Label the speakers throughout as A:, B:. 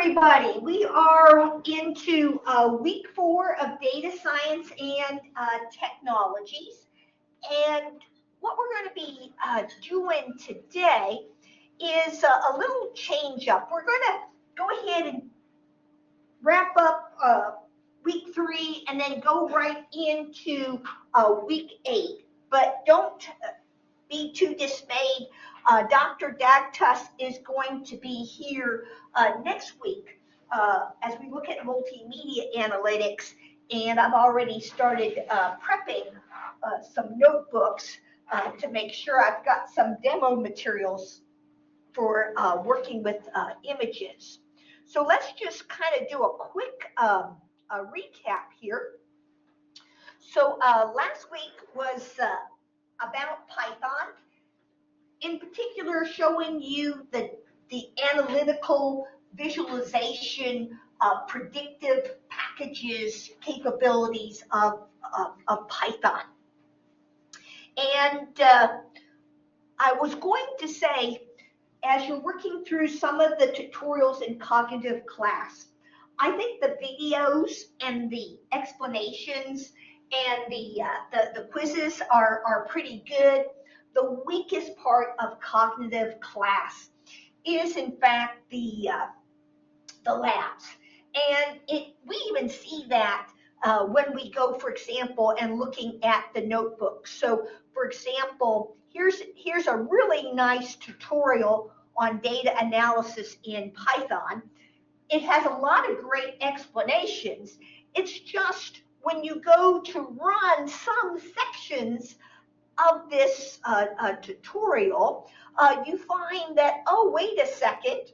A: everybody. We are into week 4 of data science and technologies. And what we're going to be doing today is a little change up. We're going to go ahead and wrap up week 3 and then go right into week 8. But don't be too dismayed. Dr. Dagtus is going to be here next week as we look at multimedia analytics, and I've already started prepping some notebooks to make sure I've got some demo materials for working with images. So let's just kind of do a quick recap here. So last week was about Python, in particular showing you the analytical visualization, predictive packages, capabilities of Python. And I was going to say, as you're working through some of the tutorials in cognitive class, I think the videos and the explanations and the quizzes are pretty good. The weakest part of cognitive class is, in fact, the labs. And we even see that when we go, for example, and looking at the notebooks. So, for example, here's a really nice tutorial on data analysis in Python. It has a lot of great explanations. It's just when you go to run some sections of this tutorial, you find that, oh, wait a second,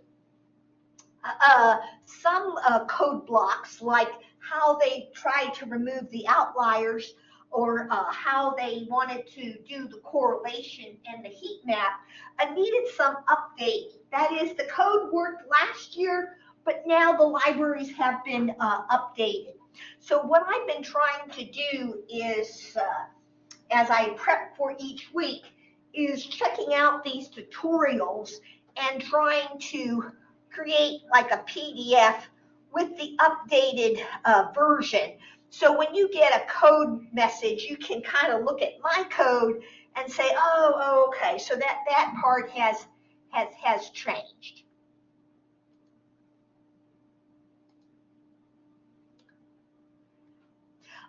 A: some code blocks, like how they tried to remove the outliers or how they wanted to do the correlation and the heat map, needed some update. That is, the code worked last year, but now the libraries have been updated. So what I've been trying to do is, as I prep for each week, is checking out these tutorials and trying to create like a PDF with the updated version. So when you get a code message, you can kind of look at my code and say, oh, okay, so that part has changed.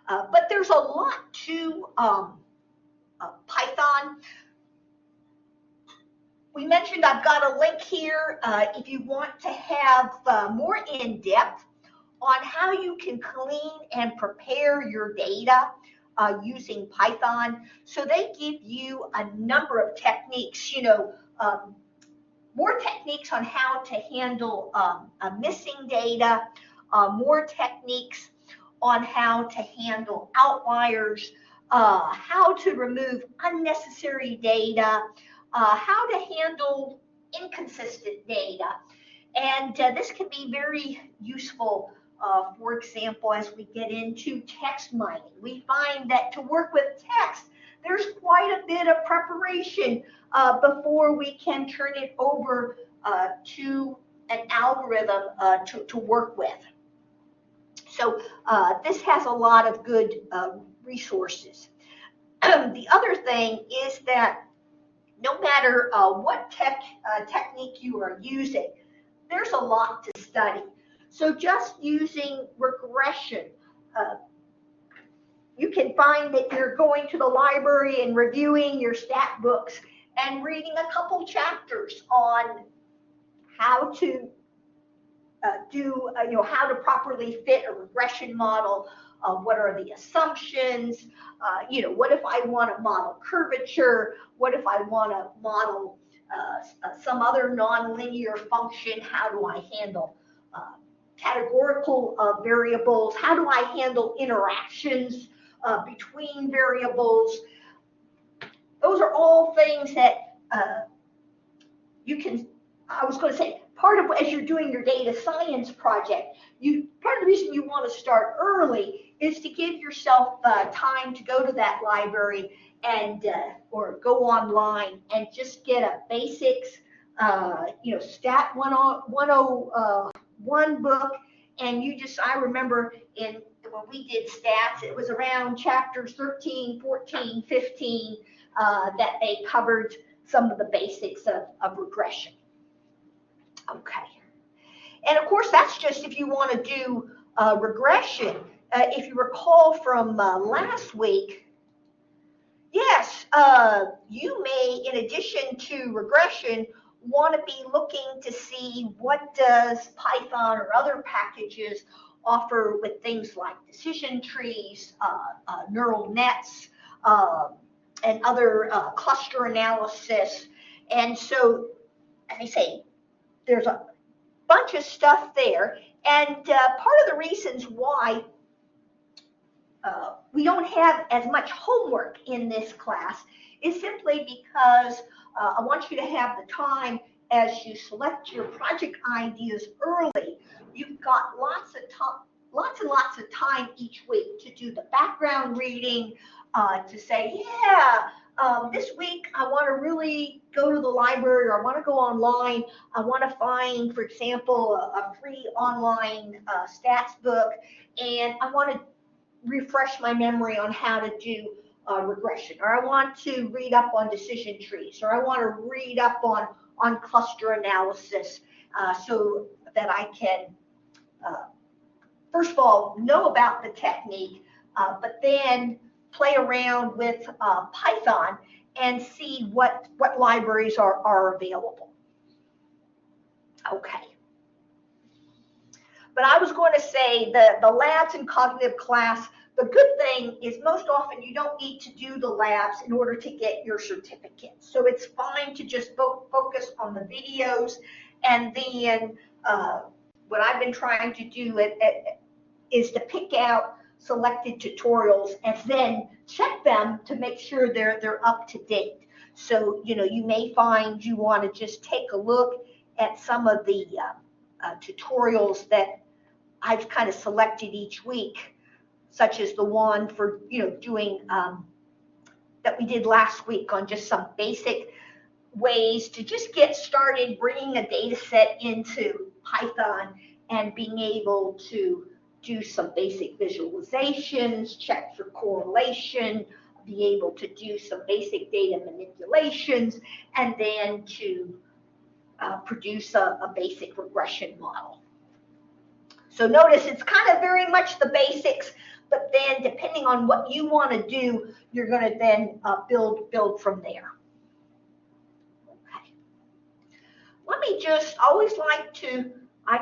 A: But there's a lot to Python. We mentioned I've got a link here if you want to have more in-depth on how you can clean and prepare your data using Python. So they give you a number of techniques, more techniques on how to handle missing data, more techniques on how to handle outliers, how to remove unnecessary data, how to handle inconsistent data. And this can be very useful, for example, as we get into text mining. We find that to work with text, there's quite a bit of preparation before we can turn it over to an algorithm to work with. So this has a lot of good resources. The other thing is that no matter what technique you are using, there's a lot to study. So just using regression, you can find that you're going to the library and reviewing your stat books and reading a couple chapters on how to how to properly fit a regression model. What are the assumptions? What if I want to model curvature? What if I want to model some other nonlinear function? How do I handle categorical variables? How do I handle interactions between variables? Those are all things that you can, I was going to say, part of as you're doing your data science project, part of the reason you want to start early is to give yourself time to go to that library and or go online and just get a basics, stat 101 one book, and I remember when we did stats, it was around chapters 13, 14, 15 that they covered some of the basics of regression. Okay. And of course, that's just if you want to do regression. If you recall from last week, yes, you may, in addition to regression, want to be looking to see what does Python or other packages offer with things like decision trees, neural nets, and other cluster analysis. And so, as I say, there's a bunch of stuff there. And part of the reasons why we don't have as much homework in this class is simply because I want you to have the time as you select your project ideas early. You've got lots and lots of time each week to do the background reading, to say, yeah, this week I want to really go to the library, or I want to go online. I want to find, for example, a free online stats book, and I want to refresh my memory on how to do regression, or I want to read up on decision trees, or I want to read up on cluster analysis, so that I can, first of all, know about the technique, but then play around with Python and see what libraries are available. Okay. But I was going to say the labs and cognitive class, the good thing is most often you don't need to do the labs in order to get your certificate. So it's fine to just focus on the videos, and then what I've been trying to do is to pick out selected tutorials and then check them to make sure they're up to date. So, you may find you want to just take a look at some of the tutorials that I've kind of selected each week, such as the one for, doing that we did last week on just some basic ways to just get started bringing a data set into Python and being able to do some basic visualizations, check for correlation, be able to do some basic data manipulations, and then to produce a basic regression model. So notice it's kind of very much the basics, but then depending on what you want to do, you're going to then build from there. Okay. Let me just always like to, I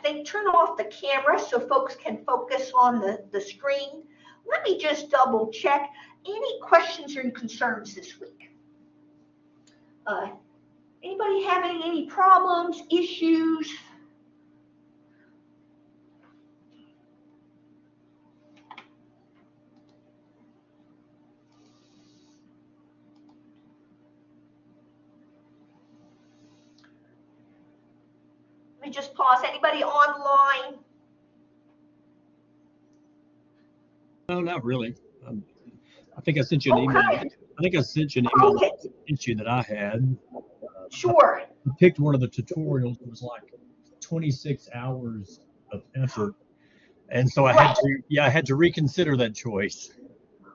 A: think turn off the camera so folks can focus on the screen. Let me just double check. Any questions or concerns this week? Anybody having any problems, issues? Let me just pause. Anybody online?
B: No, not really. I think I sent you an email. I think I sent you an email about the issue that I had.
A: Sure.
B: I picked one of the tutorials. It was like 26 hours of effort, and so I had to reconsider that choice.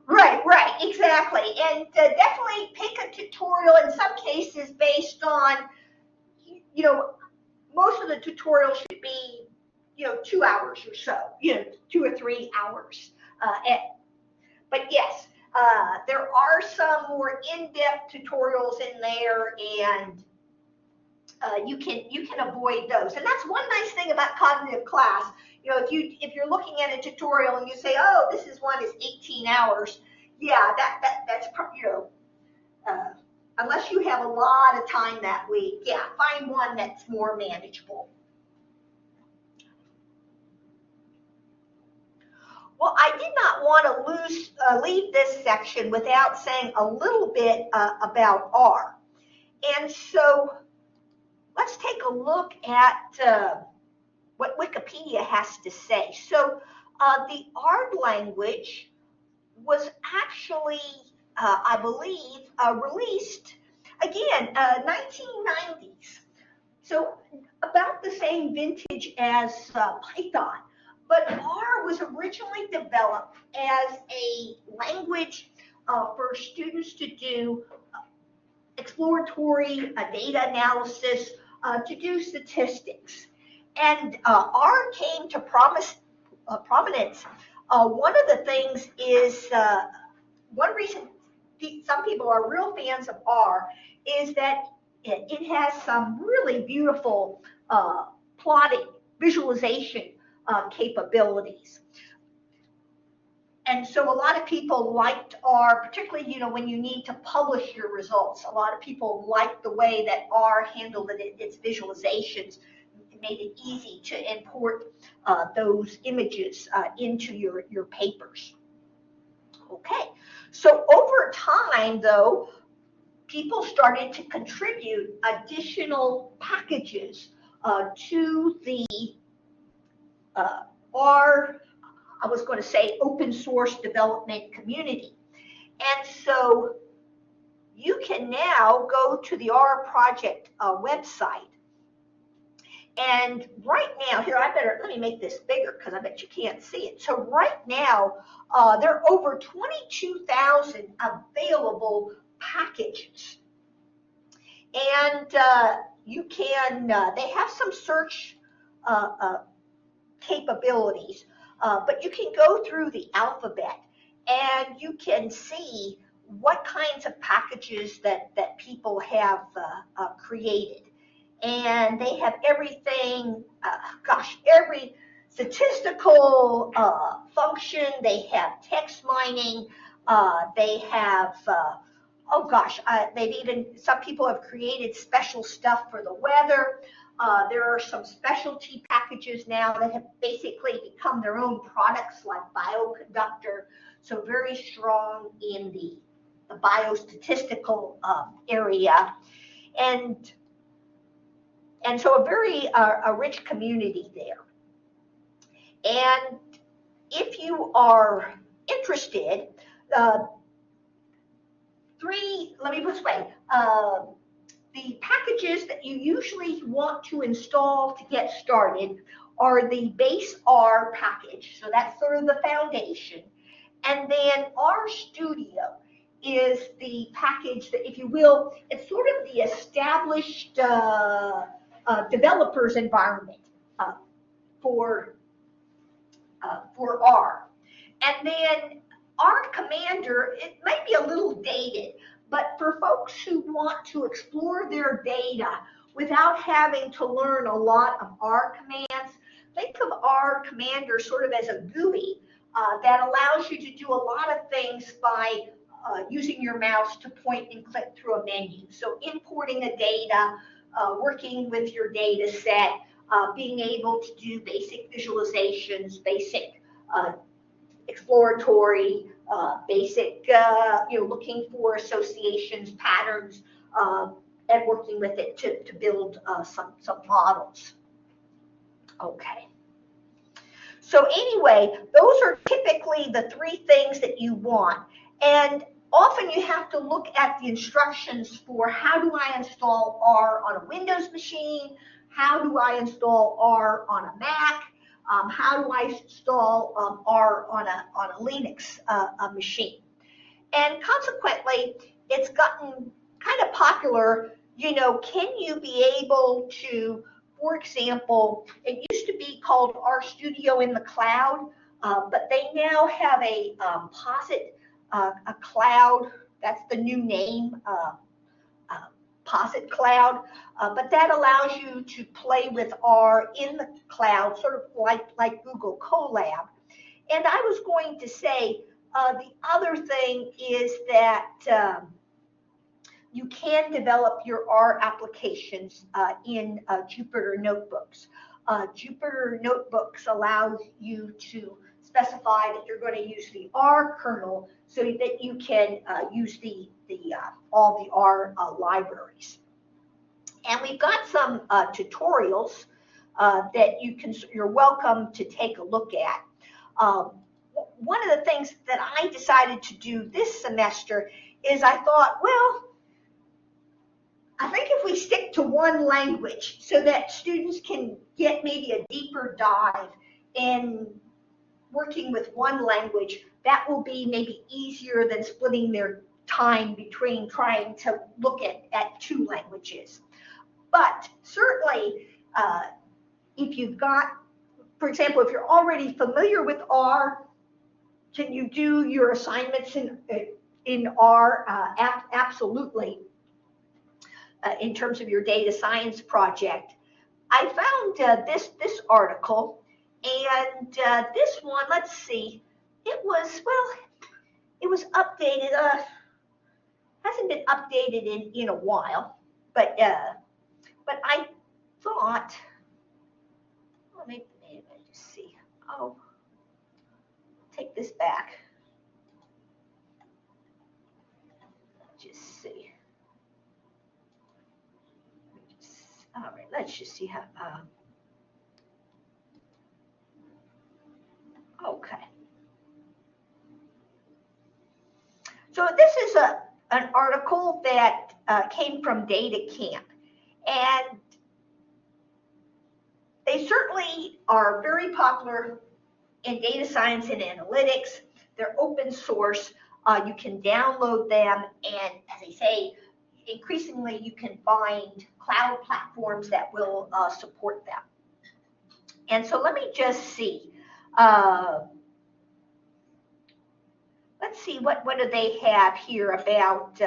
A: Right, exactly. And definitely pick a tutorial in some cases based on, most of the tutorials should be, 2 hours or so, 2 or 3 hours. But yes, there are some more in-depth tutorials in there, and you can avoid those. And that's one nice thing about cognitive class. If you're looking at a tutorial and you say, oh, this one is 18 hours, yeah, that's unless you have a lot of time that week, yeah, find one that's more manageable. Well, I did not want to leave this section without saying a little bit about R. And so let's take a look at what Wikipedia has to say. So the R language was actually, I believe, released, again, 1990s. So about about the same vintage as Python, but R was originally developed as a language for students to do exploratory data analysis, to do statistics. And R came to prominence. One of the things is, one reason some people are real fans of R is that it has some really beautiful plotting, visualization capabilities. And so a lot of people liked R, particularly, when you need to publish your results. A lot of people liked the way that R handled its visualizations. It made it easy to import those images into your papers. Okay, so over time, though, people started to contribute additional packages to the R, I was going to say, open source development community. And so you can now go to the R project website. And right now, here, let me make this bigger because I bet you can't see it. So right now, there are over 22,000 available packages. And you can, they have some search capabilities, but you can go through the alphabet and you can see what kinds of packages that people have created. And they have everything, every statistical function. They have text mining. They have, some people have created special stuff for the weather. There are some specialty packages now that have basically become their own products, like bioconductor, so very strong in the biostatistical area. And so a rich community there. And if you are interested, let me put this way, the packages that you usually want to install to get started are the base R package. So that's sort of the foundation. And then R Studio is the package that, if you will, it's sort of the established developer's environment for R. And then R Commander, it might be a little dated, but for folks who want to explore their data without having to learn a lot of R commands, think of R Commander sort of as a GUI that allows you to do a lot of things by using your mouse to point and click through a menu. So importing a data, working with your data set, being able to do basic visualizations, basic exploratory, basic, looking for associations, patterns, and working with it to build some models. Okay. So anyway, those are typically the three things that you want. And often you have to look at the instructions for how do I install R on a Windows machine? How do I install R on a Mac? How do I install R on a Linux machine? And consequently, it's gotten kind of popular. Can you be able to, for example, it used to be called R Studio in the cloud, but they now have a cloud. That's the new name, Posit Cloud, but that allows you to play with R in the cloud, sort of like Google Colab. And I was going to say, the other thing is that you can develop your R applications in Jupyter Notebooks. Jupyter Notebooks allows you to specify that you're going to use the R kernel so that you can use all the R libraries. And we've got some tutorials that you're welcome to take a look at. One of the things that I decided to do this semester is I thought, well, I think if we stick to one language so that students can get maybe a deeper dive in working with one language, that will be maybe easier than splitting their time between trying to look at two languages. But certainly, if you've got, for example, if you're already familiar with R, can you do your assignments in R? Absolutely. In terms of your data science project. I found this article, and this one, let's see, it was updated. Hasn't been updated in a while, but I thought, well, maybe I just see. Oh, take this back. Just see. All right, let's just see how. Okay. So this is an article that came from Data Camp, and they certainly are very popular in data science and analytics. They're open source. You can download them, and as I say, increasingly you can find cloud platforms that will support them. And so let me just see. Let's see, what do they have here about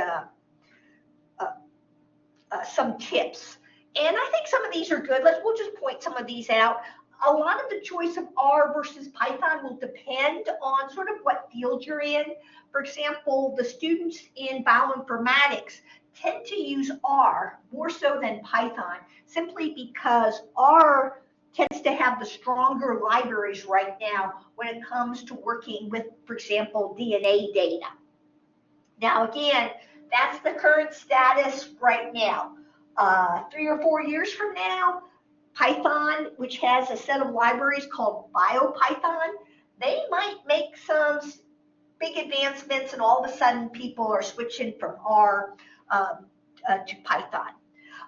A: some tips. And I think some of these are good. We'll just point some of these out. A lot of the choice of R versus Python will depend on sort of what field you're in. For example, the students in bioinformatics tend to use R more so than Python, simply because R tends to have the stronger libraries right now when it comes to working with, for example, DNA data. Now, again, that's the current status right now. 3 or 4 years from now, Python, which has a set of libraries called BioPython, they might make some big advancements, and all of a sudden people are switching from R to Python.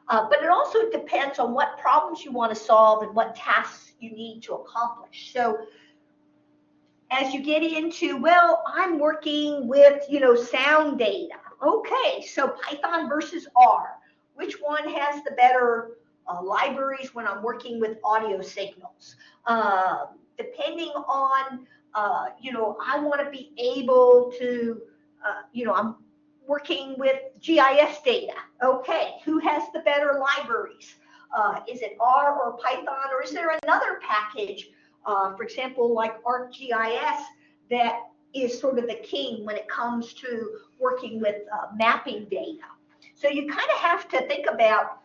A: But it also depends on what problems you want to solve and what tasks you need to accomplish. So as you get into, well, I'm working with, sound data. Okay, so Python versus R. Which one has the better libraries when I'm working with audio signals? Depending on, I want to be able to, I'm working with GIS data. Okay, who has the better libraries? Is it R or Python, or is there another package, for example, like ArcGIS, that is sort of the king when it comes to working with mapping data? So you kind of have to think about,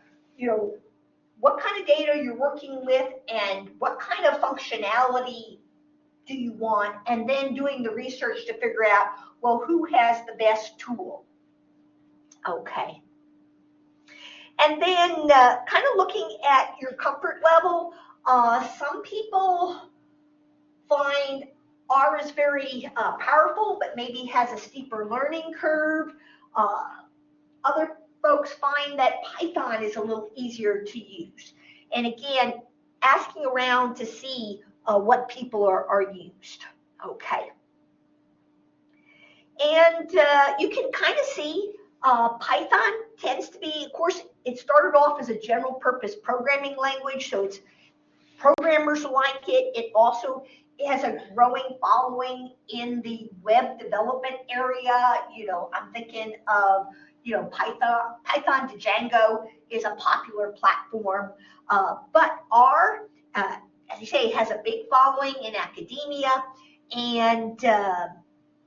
A: what kind of data you're working with and what kind of functionality do you want, and then doing the research to figure out, well, who has the best tool? Okay. And then kind of looking at your comfort level, some people find R is very powerful, but maybe has a steeper learning curve. Other folks find that Python is a little easier to use. And again, asking around to see what people are used. Okay. And you can kind of see Python tends to be, of course, it started off as a general purpose programming language, so it's programmers like it. It also has a growing following in the web development area. I'm thinking of, Python to Django is a popular platform, but R, as you say, has a big following in academia, and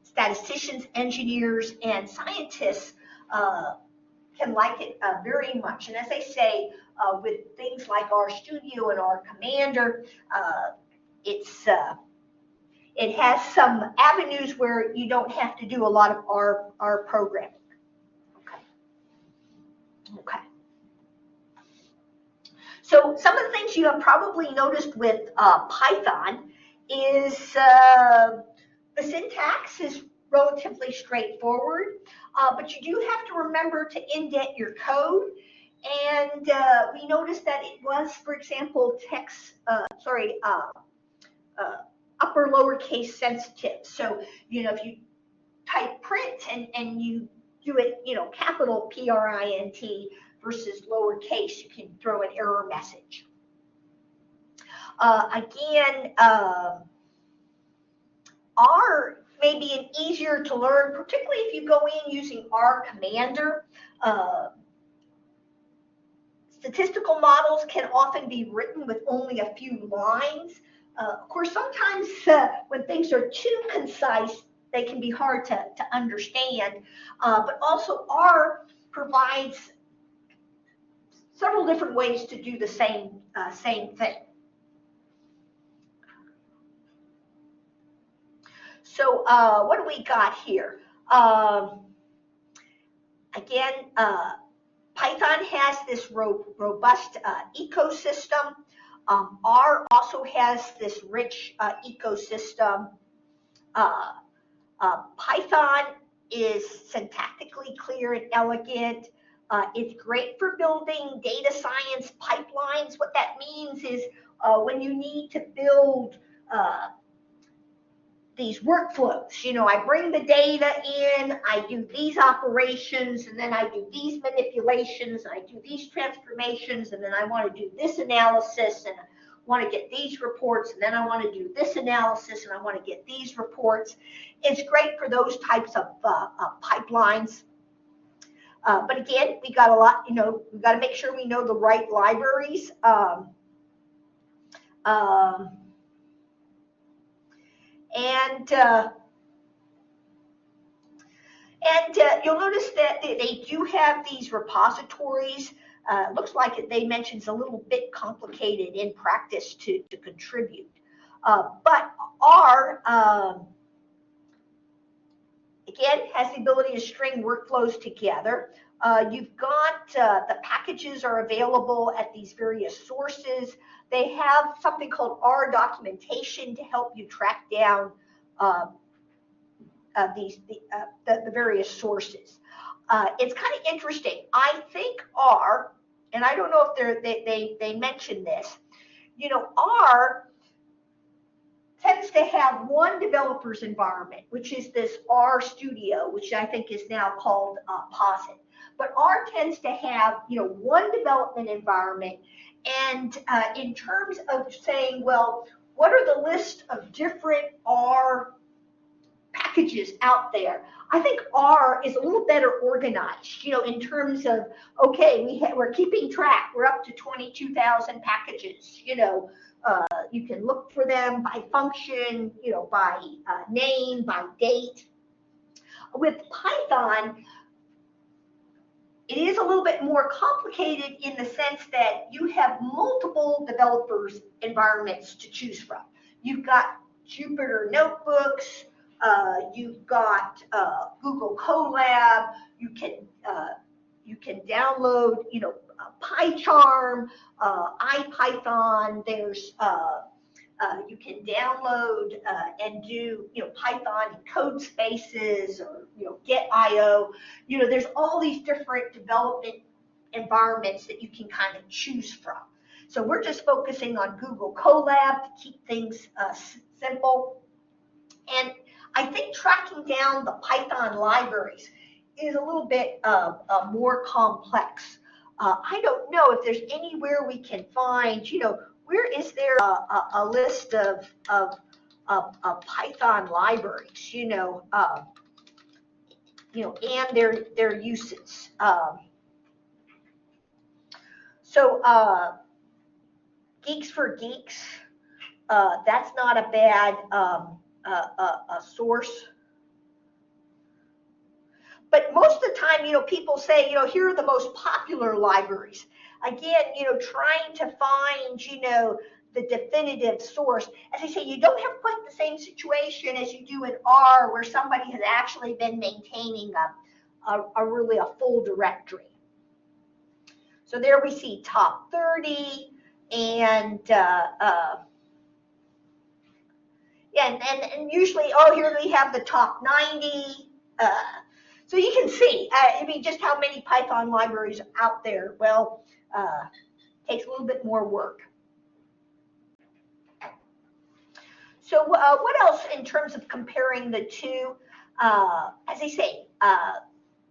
A: statisticians, engineers, and scientists can like it very much. And as I say, with things like R Studio and R Commander, it has some avenues where you don't have to do a lot of R programming. Okay. So some of the things you have probably noticed with Python is the syntax is relatively straightforward, but you do have to remember to indent your code. And we noticed that it was, for example, upper lowercase sensitive. So, if you type print and you do it, capital PRINT versus lowercase, you can throw an error message. Again, R may be an easier to learn, particularly if you go in using R Commander. Statistical models can often be written with only a few lines. Of course, sometimes when things are too concise, they can be hard to understand. But also R provides several different ways to do the same thing. So what do we got here? Again, Python has this robust ecosystem. R also has this rich ecosystem. Python is syntactically clear and elegant. It's great for building data science pipelines. What that means is when you need to build these workflows. I bring the data in, I do these operations, and then I do these manipulations, and I do these transformations, and then I want to do this analysis, and I want to get these reports, and then I want to do this analysis, and I want to get these reports. It's great for those types of pipelines. But again, we got a lot, we got to make sure we know the right libraries. You'll notice that they do have these repositories. Looks like they mentioned it's a little bit complicated in practice to contribute. But R, again, has the ability to string workflows together. You've got the packages are available at these various sources. They have something called R documentation to help you track down the various sources. It's kind of interesting. I think R, and I don't know if they mention this, R tends to have one developer's environment, which is this R Studio, which I think is now called POSIT. But R tends to have, one development environment. And in terms of saying, well, what are the list of different R packages out there? I think R is a little better organized, in terms of, okay, we're keeping track. We're up to 22,000 packages, you can look for them by function, by name, by date. With Python, it is a little bit more complicated in the sense that you have multiple developers' environments to choose from. You've got Jupyter notebooks, you've got Google Colab, you can download, PyCharm, IPython. There's you can download and do Python code spaces or Get.io. There's all these different development environments that you can kind of choose from. So we're just focusing on Google Colab to keep things simple. And I think tracking down the Python libraries is a little bit more complex. I don't know if there's anywhere we can find, where is there a list of Python libraries, and their uses. So Geeks for Geeks, that's not a bad a source. But most of the time, people say, here are the most popular libraries. Again, trying to find, the definitive source. As I say, you don't have quite the same situation as you do in R, where somebody has actually been maintaining really a full directory. So there we see top 30, and and usually, here we have the top 90. So you can see, I mean, just how many Python libraries are out there. Well, takes a little bit more work. So what else in terms of comparing the two? As I say,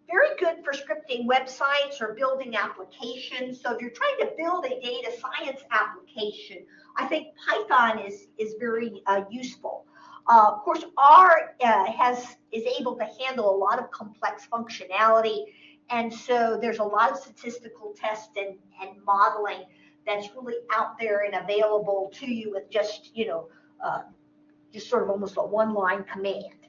A: very good for scripting websites or building applications. So if you're trying to build a data science application, I think Python is very useful. Of course, R is able to handle a lot of complex functionality, and so there's a lot of statistical tests and modeling that's really out there and available to you with just just sort of almost a one-line command.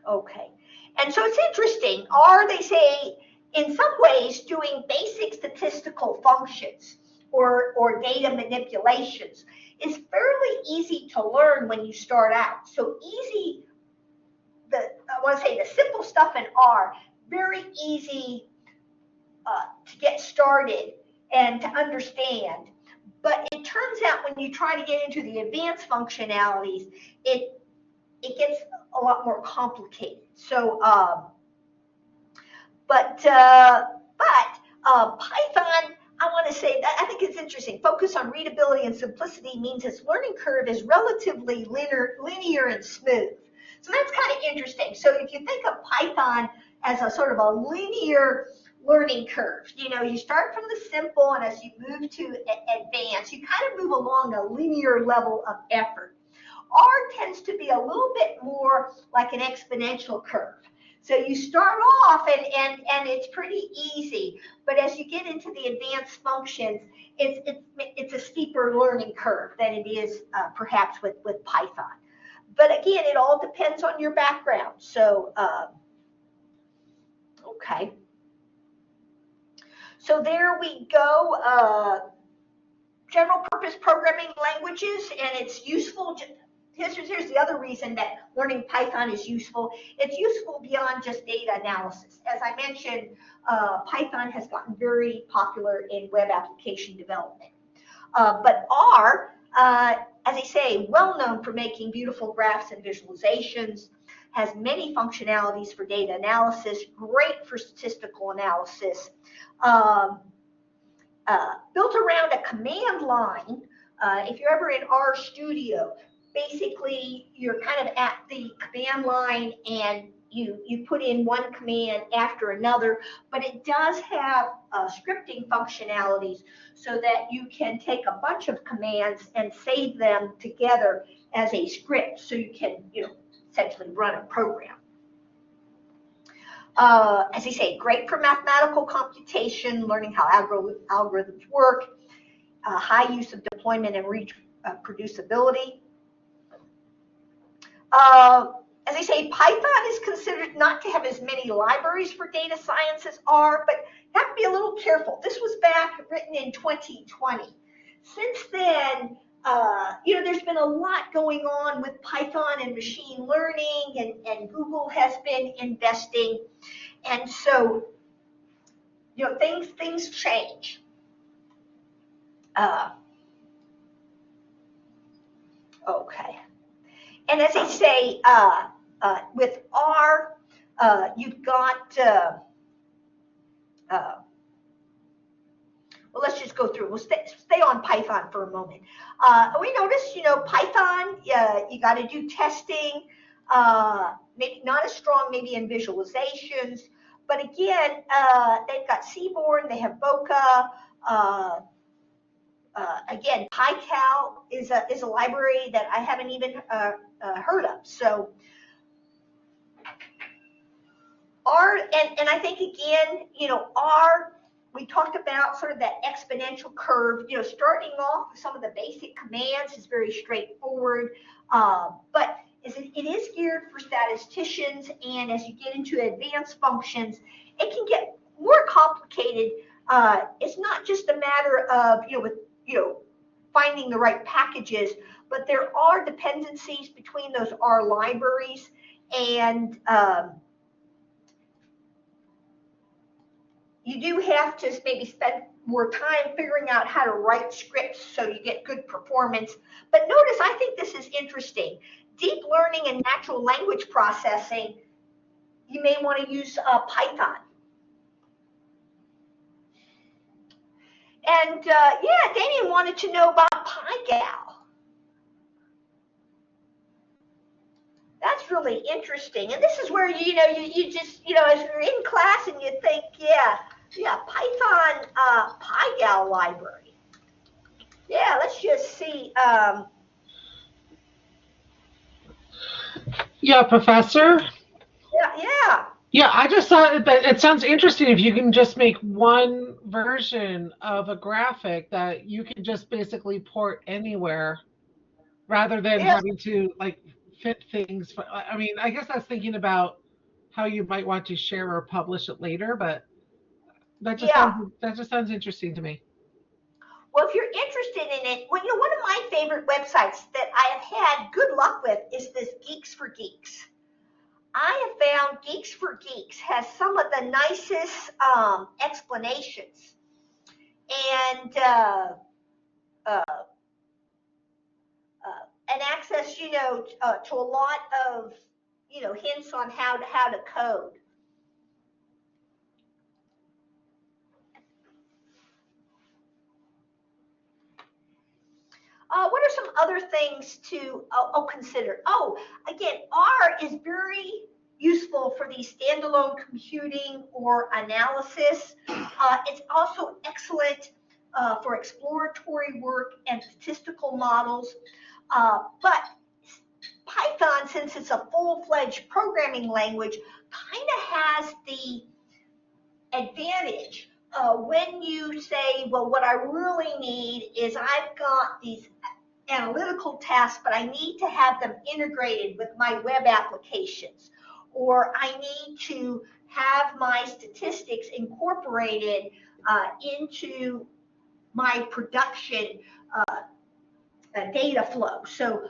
A: Okay. And so it's interesting. R, they say, in some ways, doing basic statistical functions or data manipulations is fairly easy to learn when you start out. So easy, I want to say the simple stuff in R, very easy to get started and to understand. But it turns out when you try to get into the advanced functionalities, it gets a lot more complicated. So, Python, I want to say that I think it's interesting. Focus on readability and simplicity means its learning curve is relatively linear and smooth. So that's kind of interesting. So if you think of Python as a sort of a linear learning curve, you start from the simple, and as you move to advanced, you kind of move along a linear level of effort. R tends to be a little bit more like an exponential curve. So you start off and it's pretty easy, but as you get into the advanced functions, it's a steeper learning curve than it is perhaps with Python. But again, it all depends on your background. So, okay. So there we go. General purpose programming languages, and it's useful. Here's the other reason that learning Python is useful. It's useful beyond just data analysis. As I mentioned, Python has gotten very popular in web application development. But R, as I say, well known for making beautiful graphs and visualizations, has many functionalities for data analysis, great for statistical analysis, built around a command line. If you're ever in RStudio, basically you're kind of at the command line and you put in one command after another, but it does have scripting functionalities so that you can take a bunch of commands and save them together as a script so you can essentially run a program. As I say, great for mathematical computation, learning how algorithms work, high use of deployment and reproducibility. As I say, Python is considered not to have as many libraries for data science as R, but you have to be a little careful. This was written in 2020. Since then, there's been a lot going on with Python and machine learning, and Google has been investing, and so things change. Okay, and as I say, with R, you've got. Well, let's just go through. We'll stay on Python for a moment. We notice, Python, you got to do testing, maybe not as strong maybe in visualizations, but again, they've got Seaborn, they have Boca. Again, PyCal is a library that I haven't even heard of. So R, and I think again, R, we talked about sort of that exponential curve, starting off with some of the basic commands is very straightforward, but it is geared for statisticians, and as you get into advanced functions, it can get more complicated. It's not just a matter of, finding the right packages, but there are dependencies between those R libraries, and you do have to maybe spend more time figuring out how to write scripts so you get good performance. But notice, I think this is interesting. Deep learning and natural language processing you may want to use Python. And yeah, Damien wanted to know about PyGal. That's really interesting. And this is where, you just, as you're in class and you think, yeah, Python PyGal library. Yeah, let's just see.
C: Yeah, Professor?
A: Yeah.
C: Yeah, I just thought that it sounds interesting if you can just make one version of a graphic that you can just basically port anywhere rather than
A: Yeah.
C: having to like fit things. I mean, I guess that's thinking about how you might want to share or publish it later, but
A: Yeah.
C: that just sounds interesting to me.
A: Well, if you're interested in it, one of my favorite websites that I have had good luck with is this Geeks for Geeks. I have found Geeks for Geeks has some of the nicest explanations and uh, and access, to a lot of, hints on how to code. What are some other things to consider? Oh, again, R is very useful for these standalone computing or analysis. It's also excellent for exploratory work and statistical models. But Python, since it's a full-fledged programming language, kind of has the advantage when you say, well, what I really need is I've got these analytical tasks, but I need to have them integrated with my web applications, or I need to have my statistics incorporated into my production data flow. So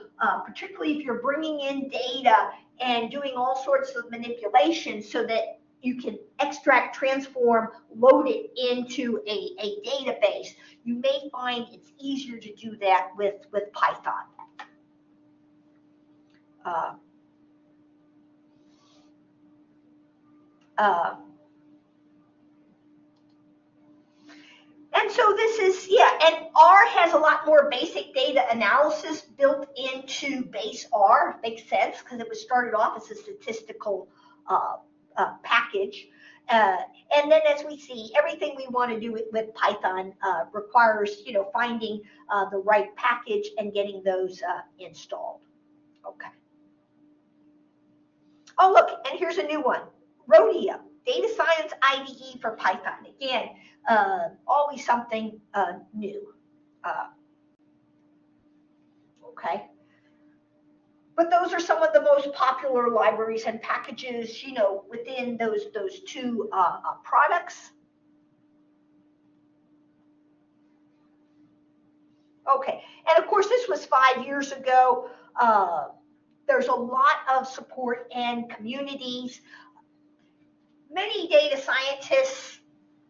A: particularly if you're bringing in data and doing all sorts of manipulations so that you can extract, transform, load it into a database, you may find it's easier to do that with Python. And so this is, and R has a lot more basic data analysis built into base R. Makes sense because it was started off as a statistical package. And then as we see, everything we want to do with Python requires, finding the right package and getting those installed. Okay. Oh, look, and here's a new one, Rodeo, Data Science IDE for Python. Again, always something new. Okay. But those are some of the most popular libraries and packages, within those two products. Okay, and of course, this was 5 years ago. There's a lot of support and communities. Many data scientists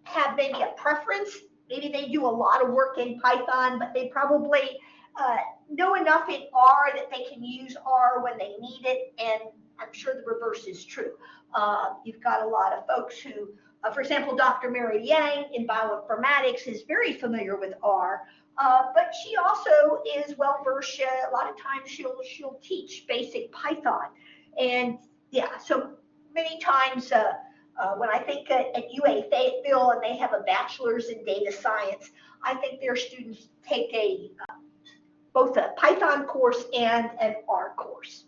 A: have maybe a preference. Maybe they do a lot of work in Python, but they probably know enough in R that they can use R when they need it. And I'm sure the reverse is true. You've got a lot of folks who, for example, Dr. Mary Yang in bioinformatics is very familiar with R, but she also is well versed. A lot of times she'll teach basic Python, and yeah, so many times. When I think at UA Fayetteville and they have a bachelor's in data science, I think their students take both a Python course and an R course.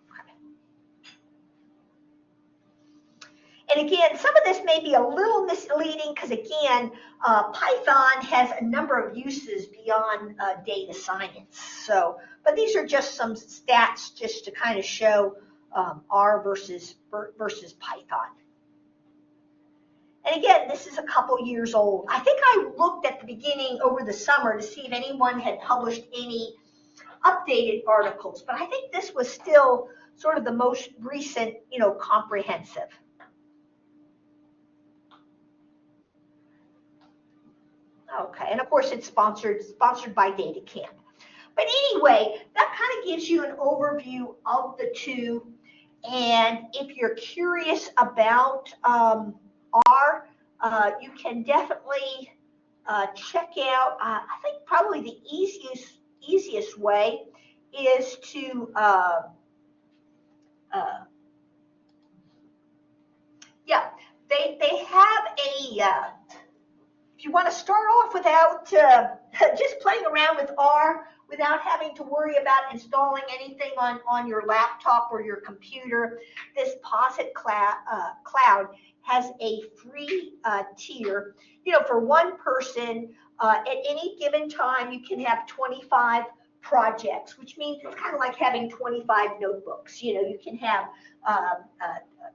A: Okay. And again, some of this may be a little misleading because again, Python has a number of uses beyond data science. So, but these are just some stats just to kind of show R versus Python. And again, this is a couple years old. I think I looked at the beginning over the summer to see if anyone had published any updated articles, but I think this was still sort of the most recent, comprehensive. Okay, and of course it's sponsored by DataCamp. But anyway, that kind of gives you an overview of the two. And if you're curious about R, you can definitely check out. I think probably the easiest way is to yeah, they have a if you want to start off without just playing around with R without having to worry about installing anything on your laptop or your computer, this Posit Cloud has a free tier. You know, for one person, at any given time, you can have 25 projects, which means it's kind of like having 25 notebooks. You know, you can have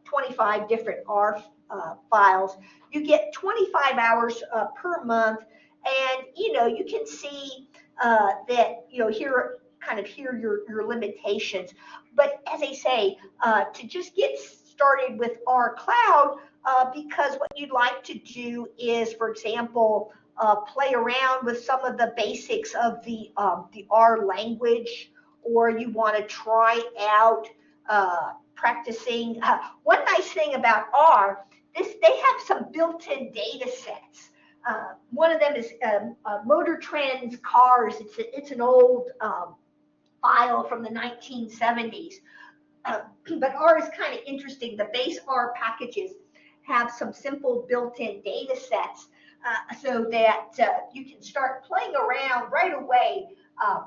A: 25 different R files. You get 25 hours per month, and you know you can see that here your limitations. But as I say, to just get started with R Cloud, because what you'd like to do is, for example, play around with some of the basics of the R language, or you want to try out practicing. One nice thing about R, they have some built-in data sets. One of them is Motor Trends Cars. It's an old file from the 1970s. But R is kind of interesting. The base R packages have some simple built-in data sets so that you can start playing around right away,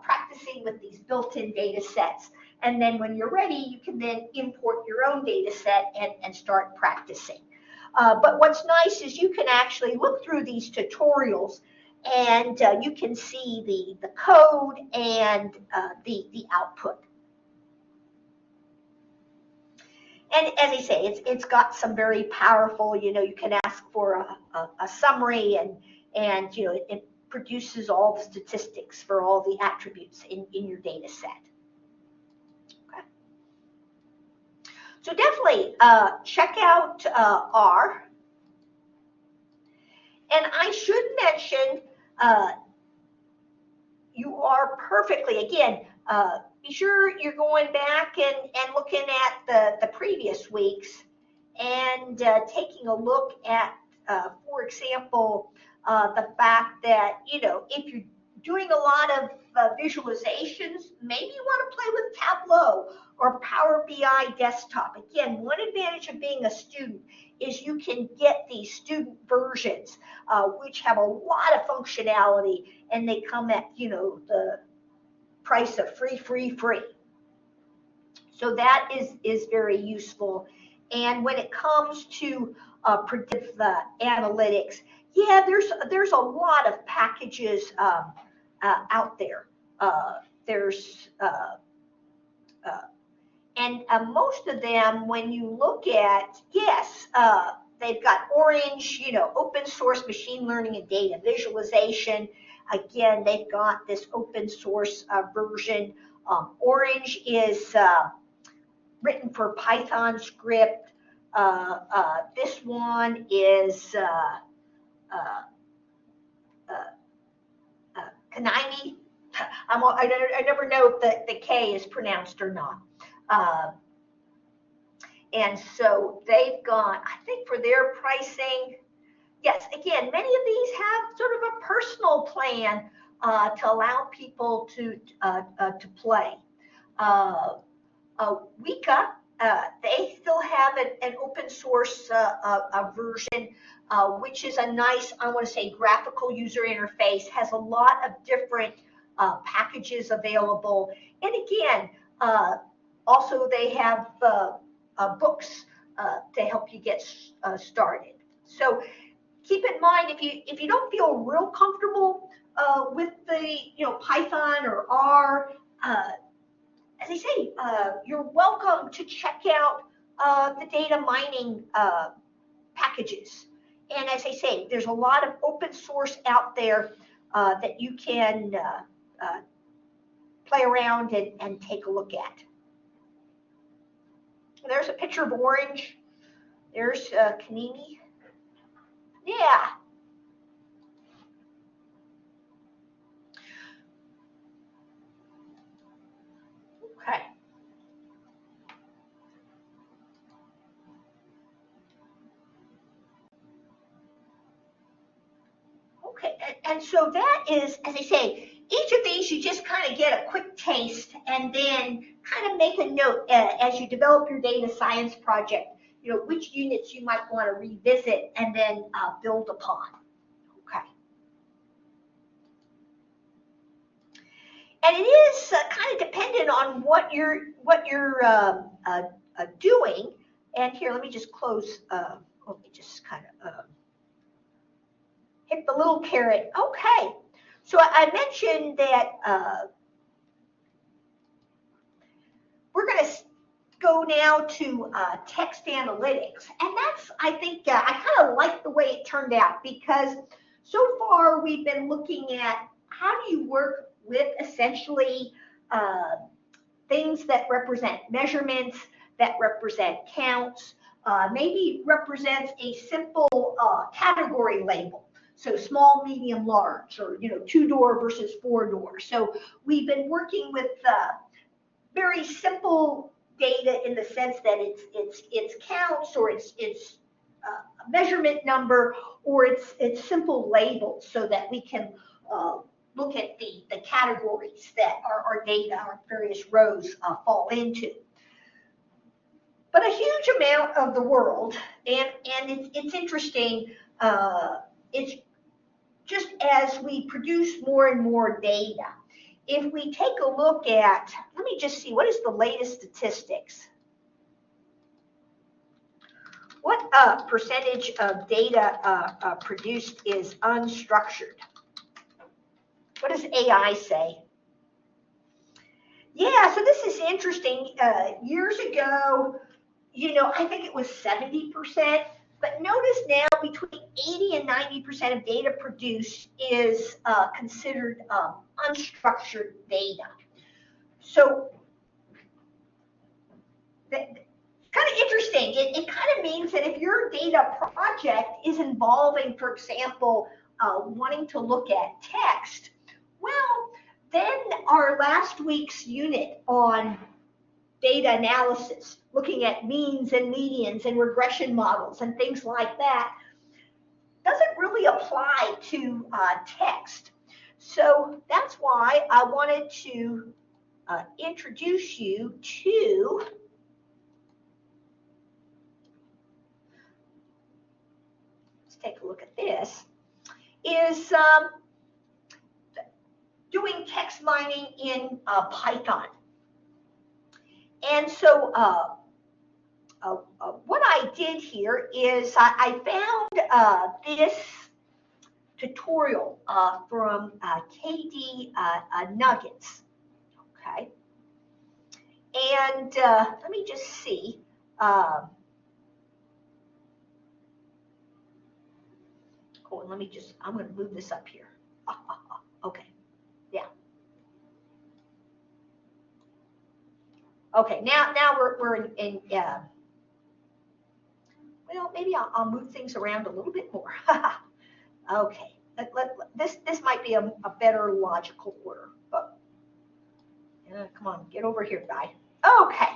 A: practicing with these built-in data sets. And then when you're ready, you can then import your own data set and start practicing. But what's nice is you can actually look through these tutorials and you can see the code and the output. And as I say, it's got some very powerful, you can ask for a summary and it produces all the statistics for all the attributes in your data set. Okay. So definitely check out R. And I should mention, you are perfectly, again, be sure you're going back and looking at the previous weeks and taking a look at, for example, the fact that, if you're doing a lot of visualizations, maybe you want to play with Tableau or Power BI Desktop. Again, one advantage of being a student is you can get these student versions, which have a lot of functionality, and they come at, the price of free. So that is very useful. And when it comes to predictive analytics, yeah, there's a lot of packages out there. And most of them, when you look at, yes, they've got Orange, open source machine learning and data visualization. Again, they've got this open source version. Orange is written for Python script. This one is Kanani. I never know if the K is pronounced or not. And so they've got, I think for their pricing, yes, again, many of these have sort of a personal plan to allow people to play. Weka, they still have an open source version, which is a nice, I want to say, graphical user interface, has a lot of different packages available. And again, also they have books to help you get started. So keep in mind, if you don't feel real comfortable with the Python or R, as I say, you're welcome to check out the data mining packages. And as I say, there's a lot of open source out there that you can play around and take a look at. There's a picture of Orange. There's Kanini. Yeah. And so that is, as I say, each of these you just kind of get a quick taste and then kind of make a note as you develop your data science project, which units you might want to revisit and then build upon. Okay. And it is kind of dependent on what you're doing. And here, let me just close. Let me just kind of hit the little caret. Okay. So I mentioned that we're going to go now to text analytics. And that's, I think, I kind of like the way it turned out, because so far we've been looking at how do you work with essentially things that represent measurements, that represent counts, maybe represents a simple category label. So small, medium, large, or 2-door versus 4-door. So we've been working with very simple data in the sense that it's counts, or it's a measurement number, or it's simple labels, so that we can look at the categories that our data, our various rows fall into. But a huge amount of the world, and it's interesting, it's just as we produce more and more data, if we take a look at, let me just see, what is the latest statistics? What percentage of data produced is unstructured? What does AI say? Yeah, so this is interesting. Years ago, I think it was 70%, but notice now between 80 and 90% of data produced is considered unstructured data. So that, kind of interesting. It kind of means that if your data project is involving, for example, wanting to look at text, well, then our last week's unit on data analysis, looking at means and medians and regression models and things like that, doesn't really apply to text. So that's why I wanted to introduce you to take a look at this, is doing text mining in Python. And so what I did here is I found this tutorial from KD Nuggets, okay? And let me just see. Oh, and I'm going to move this up here. Okay, yeah. Okay, now we're in well, maybe I'll move things around a little bit more. Okay, this might be a better logical order, but come on, get over here, guy. Okay.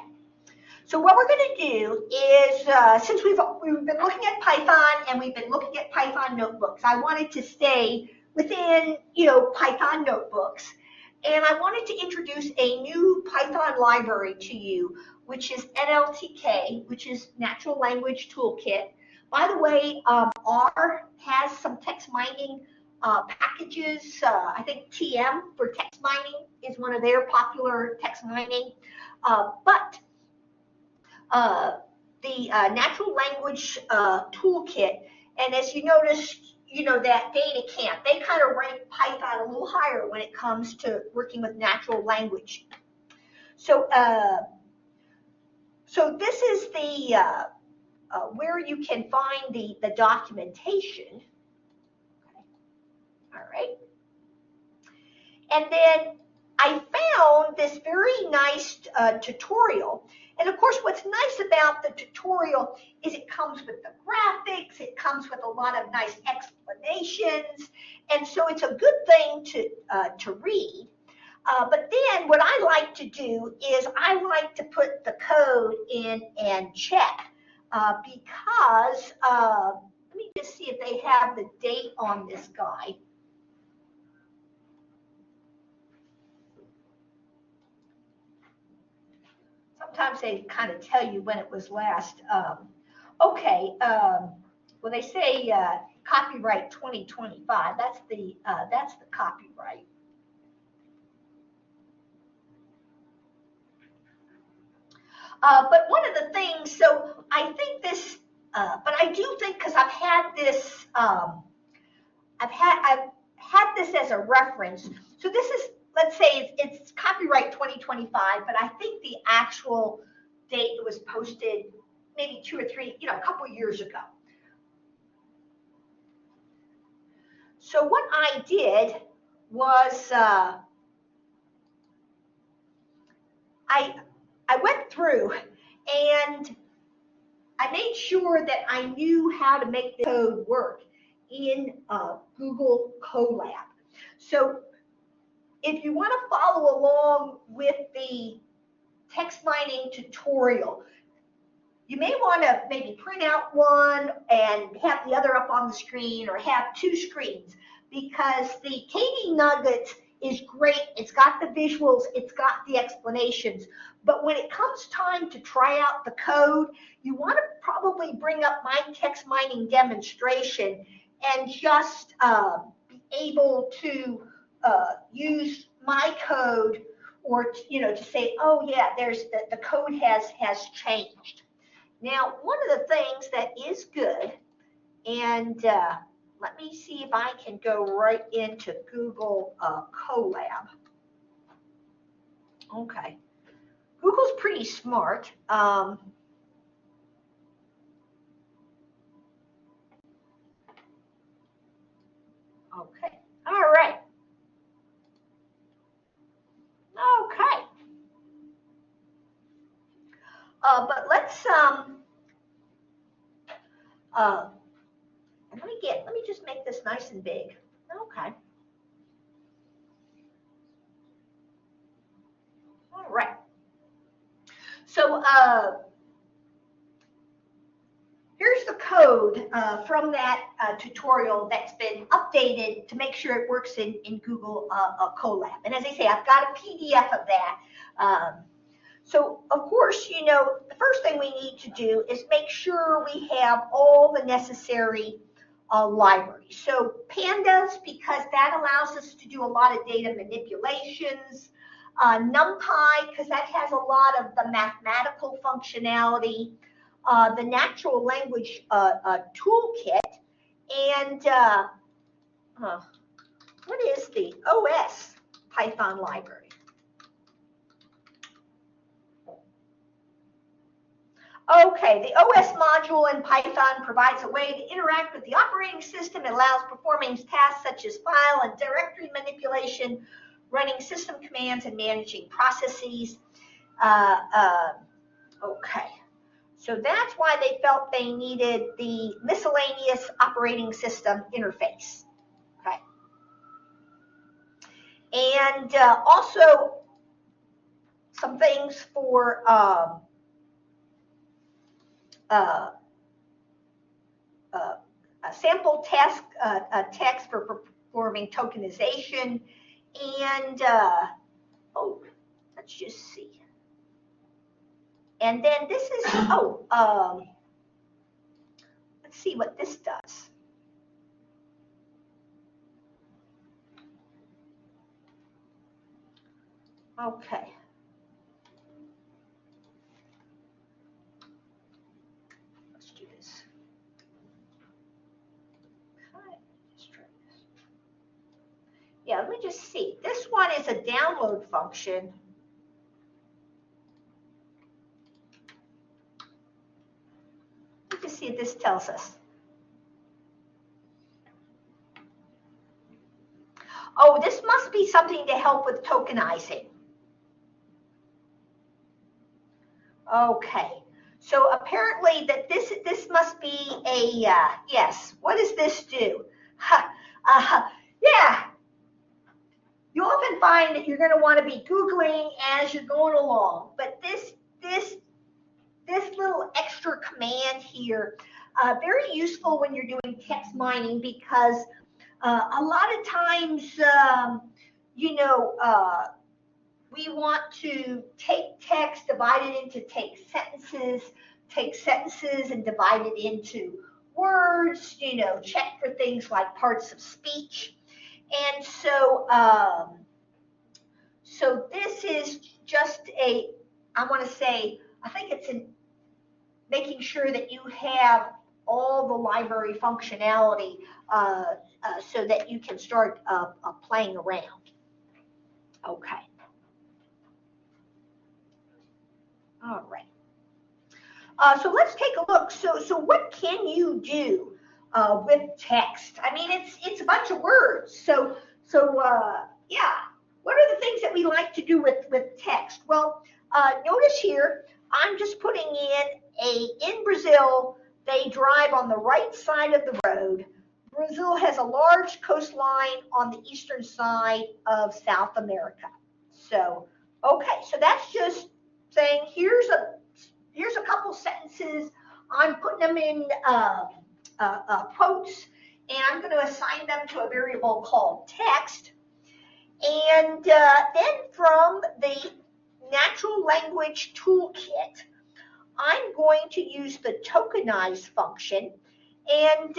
A: So what we're going to do is, since we've been looking at Python and we've been looking at Python notebooks, I wanted to stay within, Python notebooks. And I wanted to introduce a new Python library to you, which is NLTK, which is Natural Language Toolkit. By the way, R has some text mining packages. I think TM for text mining is one of their popular text mining. But the Natural Language Toolkit, and as you notice, that data camp, they kind of rank Python a little higher when it comes to working with natural language. So, so this is the where you can find the documentation. Okay. All right. And then I found this very nice tutorial. And of course, what's nice about the tutorial is it comes with the graphics, it comes with a lot of nice explanations, and so it's a good thing to read. But then what I like to do is I like to put the code in and check because let me just see if they have the date on this guy. sometimes they kind of tell you when it was last. Okay, well they say copyright 2025. That's the copyright. But one of the things, so I think this, but I do think because I've had this, I've had this as a reference. So this is, let's say it's copyright 2025, but I think the actual date was posted maybe 2 or 3, a couple of years ago. So what I did was I went through and I made sure that I knew how to make the code work in Google Colab. So if you want to follow along with the text mining tutorial, you may want to maybe print out one and have the other up on the screen, or have 2 screens, because the KD Nuggets is great. It's got the visuals, it's got the explanations. But when it comes time to try out the code, you want to probably bring up my text mining demonstration and just be able to use my code, or to say, oh yeah, there's the code has changed. Now, one of the things that is good, and let me see if I can go right into Google Colab. Okay, Google's pretty smart. Okay, all right. Okay. But let's let me just make this nice and big. Okay. All right. So here's the code from that tutorial that's been updated to make sure it works in Google Colab. And as I say, I've got a PDF of that. So, of course, the first thing we need to do is make sure we have all the necessary libraries. So, Pandas, because that allows us to do a lot of data manipulations. NumPy, because that has a lot of the mathematical functionality. The natural language toolkit. And what is the OS Python library? Okay, the OS module in Python provides a way to interact with the operating system. It allows performing tasks such as file and directory manipulation, running system commands, and managing processes. Okay, so that's why they felt they needed the miscellaneous operating system interface. Okay, and also some things for a sample task text for performing tokenization, and let's just see. And then this is let's see what this does. Okay. Let's do this. Okay, let's try this. Yeah, let me just see. This one is a download function. Let me just see what this tells us. Oh, this must be something to help with tokenizing. Okay, so apparently that this must be a, yes, what does this do? Yeah, you often find that you're going to want to be Googling as you're going along, but this little extra command here, very useful when you're doing text mining, because a lot of times, We want to take text, divide it into take sentences and divide it into words, check for things like parts of speech. And so this is just I want to say, I think it's in making sure that you have all the library functionality so that you can start playing around. Okay. All right. So let's take a look. So what can you do with text? I mean, it's a bunch of words. So yeah. What are the things that we like to do with text? Well, notice here, I'm just putting in Brazil, they drive on the right side of the road. Brazil has a large coastline on the eastern side of South America. So, okay, so that's just saying here's a couple sentences. I'm putting them in quotes, and I'm going to assign them to a variable called text. And then from the natural language toolkit, I'm going to use the tokenize function. And,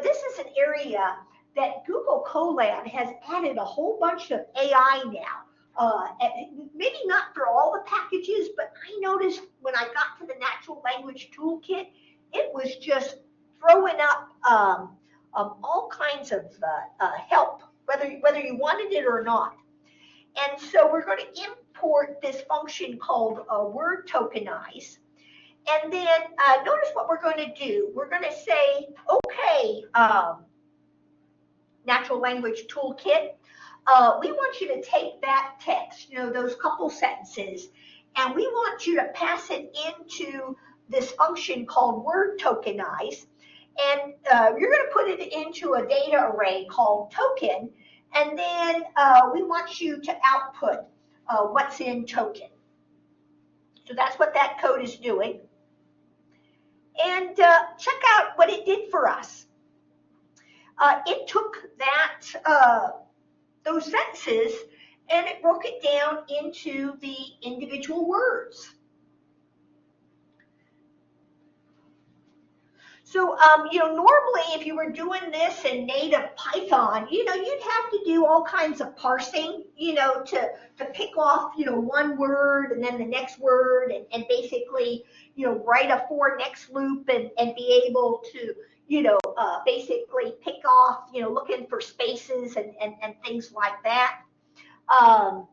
A: this is an area that Google Colab has added a whole bunch of AI now. Maybe not for all the packages, but I noticed when I got to the natural language toolkit, it was just throwing up all kinds of help, whether you wanted it or not. And so we're going to import this function called word tokenize. And then notice what we're going to do. We're going to say, okay, natural language toolkit, we want you to take that text, those couple sentences, and we want you to pass it into this function called word tokenize. And you're going to put it into a data array called token, and then we want you to output what's in token. So that's what that code is doing. And check out what it did for us. It took those sentences and it broke it down into the individual words. So, normally if you were doing this in native Python, you'd have to do all kinds of parsing, to pick off, one word and then the next word and basically, write a for next loop and be able to, basically pick off, looking for spaces and things like that. And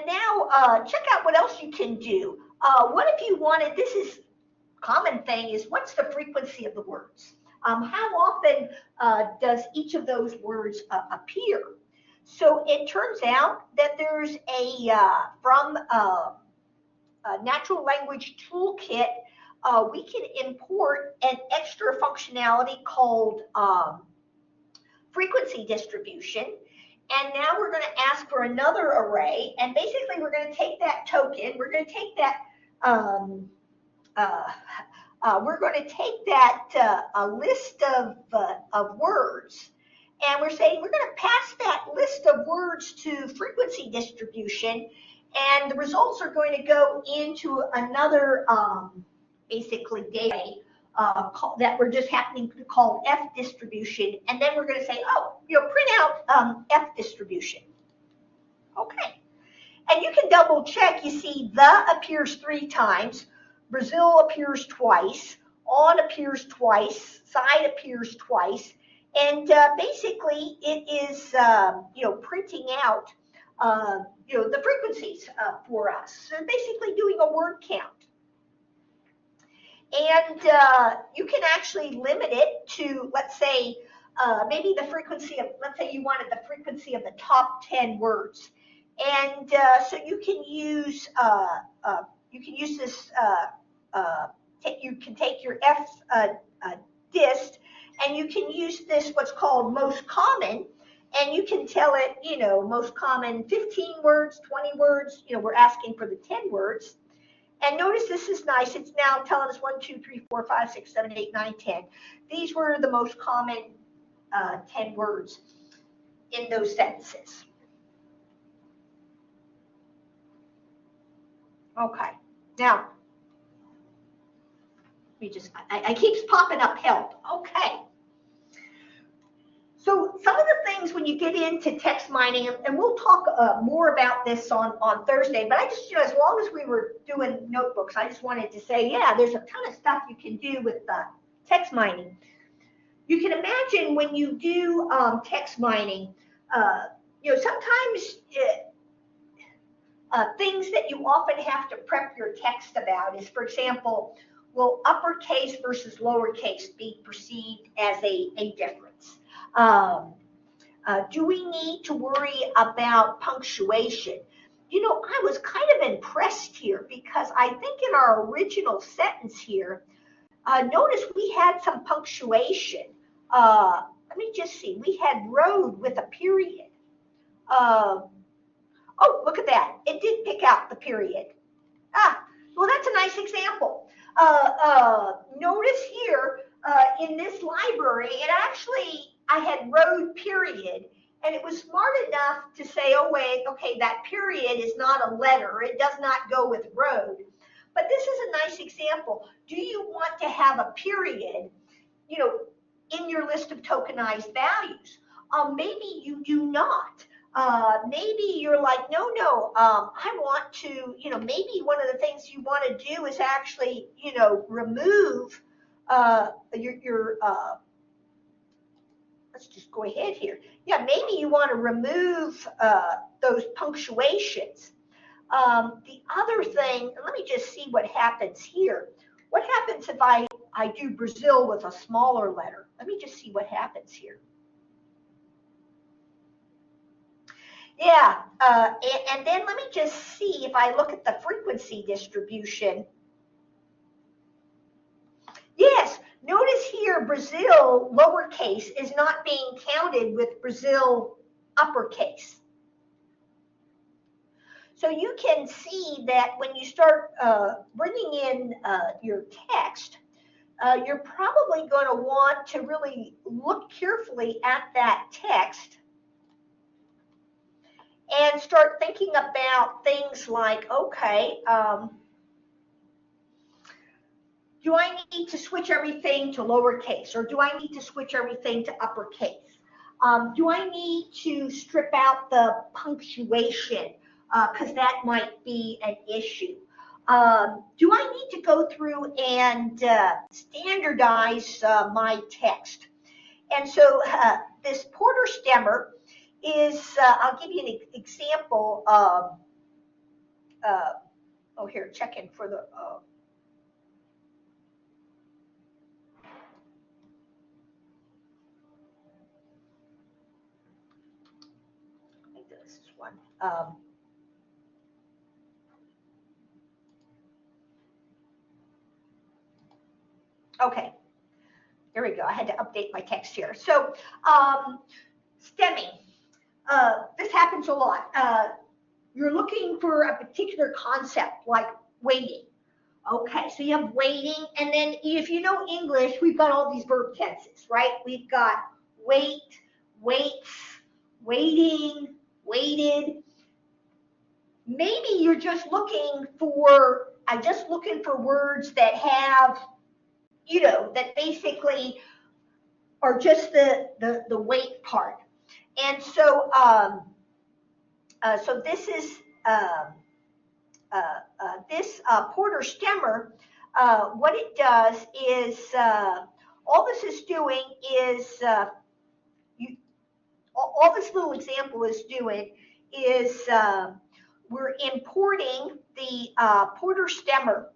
A: now check out what else you can do. What if you wanted, this is common thing, is what's the frequency of the words? How often does each of those words appear? So it turns out that there's from a natural language toolkit, we can import an extra functionality called frequency distribution. And now we're going to ask for another array. And basically, we're going to take that token. We're going to take that a list of words, and we're saying we're going to pass that list of words to frequency distribution, and the results are going to go into another basically data that we're just happening to call F distribution, and then we're going to say, print out F distribution. Okay, and you can double check. You see the appears 3 times. Brazil appears twice, on appears twice, side appears twice, and basically it is, printing out, the frequencies for us. So basically doing a word count. And you can actually limit it to, let's say, maybe the frequency of, let's say you wanted the frequency of the top 10 words. And so you can use this, you can take your F dist and you can use this, what's called most common, and you can tell it, most common 15 words, 20 words, we're asking for the 10 words. And notice this is nice. It's now telling us 1, 2, 3, 4, 5, 6, 7, 8, 9, 10. These were the most common 10 words. in those sentences. Okay, now, I keeps popping up help. Okay. So some of the things when you get into text mining, and we'll talk more about this on Thursday, but I just, as long as we were doing notebooks, I just wanted to say, yeah, there's a ton of stuff you can do with text mining. You can imagine when you do text mining, sometimes things that you often have to prep your text about is, for example, will uppercase versus lowercase be perceived as a difference? Do we need to worry about punctuation? I was kind of impressed here because I think in our original sentence here, notice we had some punctuation. Let me just see. We had road with a period. Oh, look at that. It did pick out the period. Well, that's a nice example. Notice here in this library, I had road period, and it was smart enough to say, oh, wait, okay, that period is not a letter. It does not go with road. But this is a nice example. Do you want to have a period, in your list of tokenized values? Maybe you do not. Maybe you're like, no, I want to, maybe one of the things you want to do is actually, remove your let's just go ahead here. Yeah, maybe you want to remove those punctuations. The other thing, and let me just see what happens here. What happens if I do Brazil with a smaller letter? Let me just see what happens here. Yeah, and then let me just see if I look at the frequency distribution. Yes, notice here Brazil lowercase is not being counted with Brazil uppercase. So you can see that when you start bringing in your text, you're probably going to want to really look carefully at that text and start thinking about things like, okay, do I need to switch everything to lowercase, or do I need to switch everything to uppercase? Do I need to strip out the punctuation, because that might be an issue? Do I need to go through and standardize my text? And so this Porter stemmer is, I'll give you an example of, here, check in for the, I think this is one. Okay, there we go. I had to update my text here. So stemming, this happens a lot. You're looking for a particular concept like waiting. Okay, so you have waiting, and then if you know English, we've got all these verb tenses, right? We've got wait, waits, waiting, waited. Maybe you're just looking for, words that have, that basically are just the wait part. And so, so this is this Porter stemmer. What it does is all this is doing is all this little example is doing is we're importing the Porter stemmer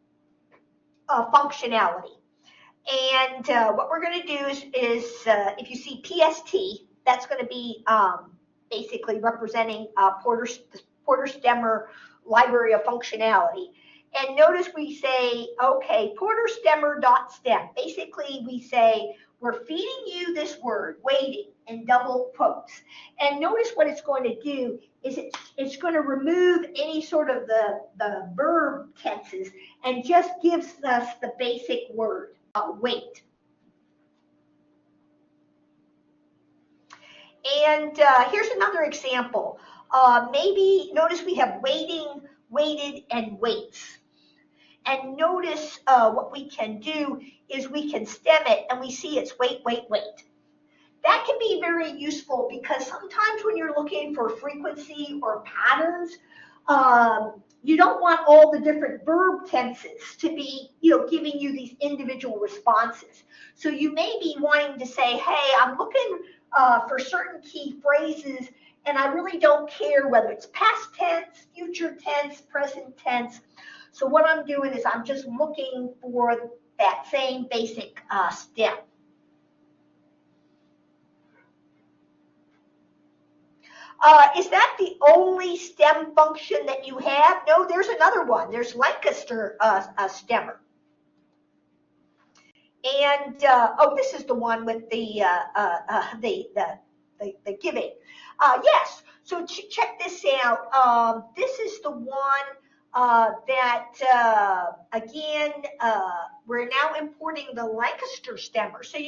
A: functionality. And what we're going to do is if you see PST, that's going to be basically representing Porter stemmer library of functionality. And notice we say, okay, Porter stemmer.stem. Basically, we say, we're feeding you this word, waiting, in double quotes. And notice what it's going to do is it's going to remove any sort of the verb tenses and just gives us the basic word, wait. And here's another example. Maybe notice we have waiting, waited, and waits. And notice what we can do is we can stem it and we see it's wait, wait, wait. That can be very useful because sometimes when you're looking for frequency or patterns, you don't want all the different verb tenses to be, giving you these individual responses. So you may be wanting to say, hey, I'm looking for certain key phrases, and I really don't care whether it's past tense, future tense, present tense. So what I'm doing is I'm just looking for that same basic stem. Is that the only stem function that you have? No, there's another one. There's Lancaster stemmer. And, this is the one with the giving. Yes, so check this out. This is the one that, again, we're now importing the Lancaster stemmer. So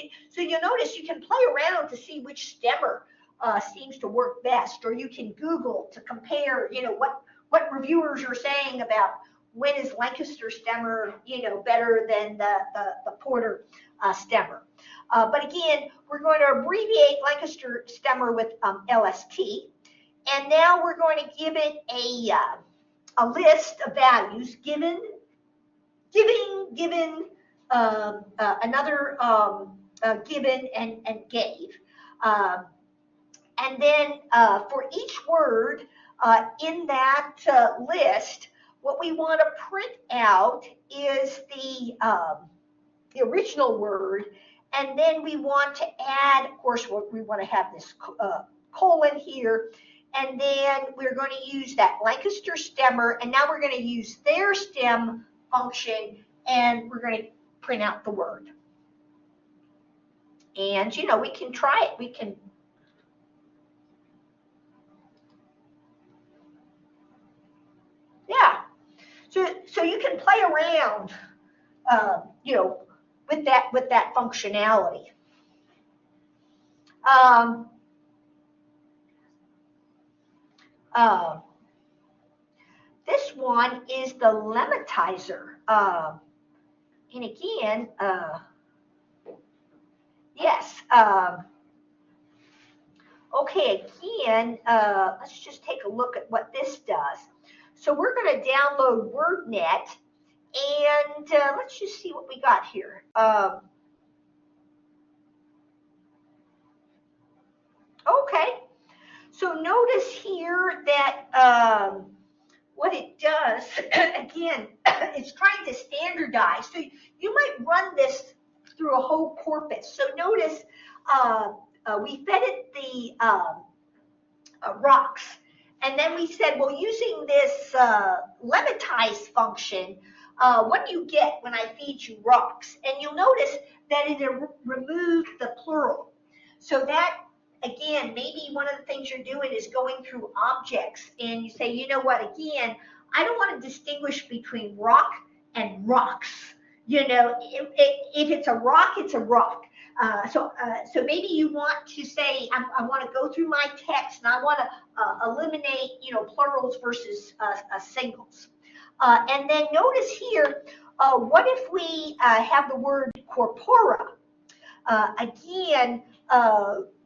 A: you'll notice you can play around to see which stemmer seems to work best, or you can Google to compare, what reviewers are saying about when is Lancaster stemmer, better than the Porter stemmer. But again, we're going to abbreviate Lancaster stemmer with LST, and now we're going to give it a list of values: given, giving, another given, and gave. And then for each word in that list, what we want to print out is the original word, and then we want to add, of course, we want to have this colon here, and then we're going to use that Lancaster stemmer, and now we're going to use their stem function, and we're going to print out the word. And, we can try it. We can. Yeah, so you can play around, with that functionality. This one is the lematizer, and again, yes. Okay, again, let's just take a look at what this does. So we're going to download WordNet, and let's just see what we got here. Okay, so notice here that what it does, again, it's trying to standardize. So you might run this through a whole corpus. So notice we fed it the rocks. And then we said, well, using this lematize function, what do you get when I feed you rocks? And you'll notice that it removed the plural. So that, again, maybe one of the things you're doing is going through objects, and you say, you know what, again, I don't want to distinguish between rock and rocks. If it's a rock, it's a rock. So maybe you want to say, I want to go through my text, and I want to eliminate, plurals versus singles. And then notice here, what if we have the word corpora? Again,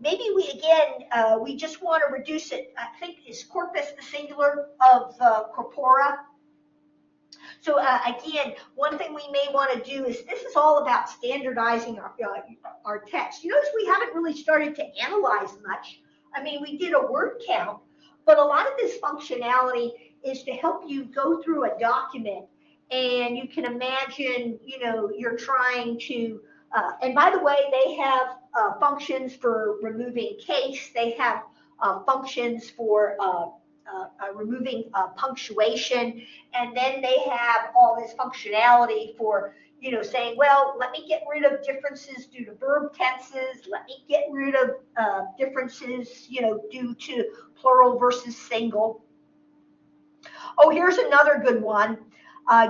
A: maybe we just want to reduce it. I think, is corpus the singular of corpora? So again, one thing we may want to do is, this is all about standardizing our text. You notice we haven't really started to analyze much. I mean, we did a word count, but a lot of this functionality is to help you go through a document, and you can imagine, you're trying to, and by the way, they have functions for removing case. They have functions for removing punctuation, and then they have all this functionality for, saying, well, let me get rid of differences due to verb tenses. Let me get rid of differences, due to plural versus single. Oh, here's another good one.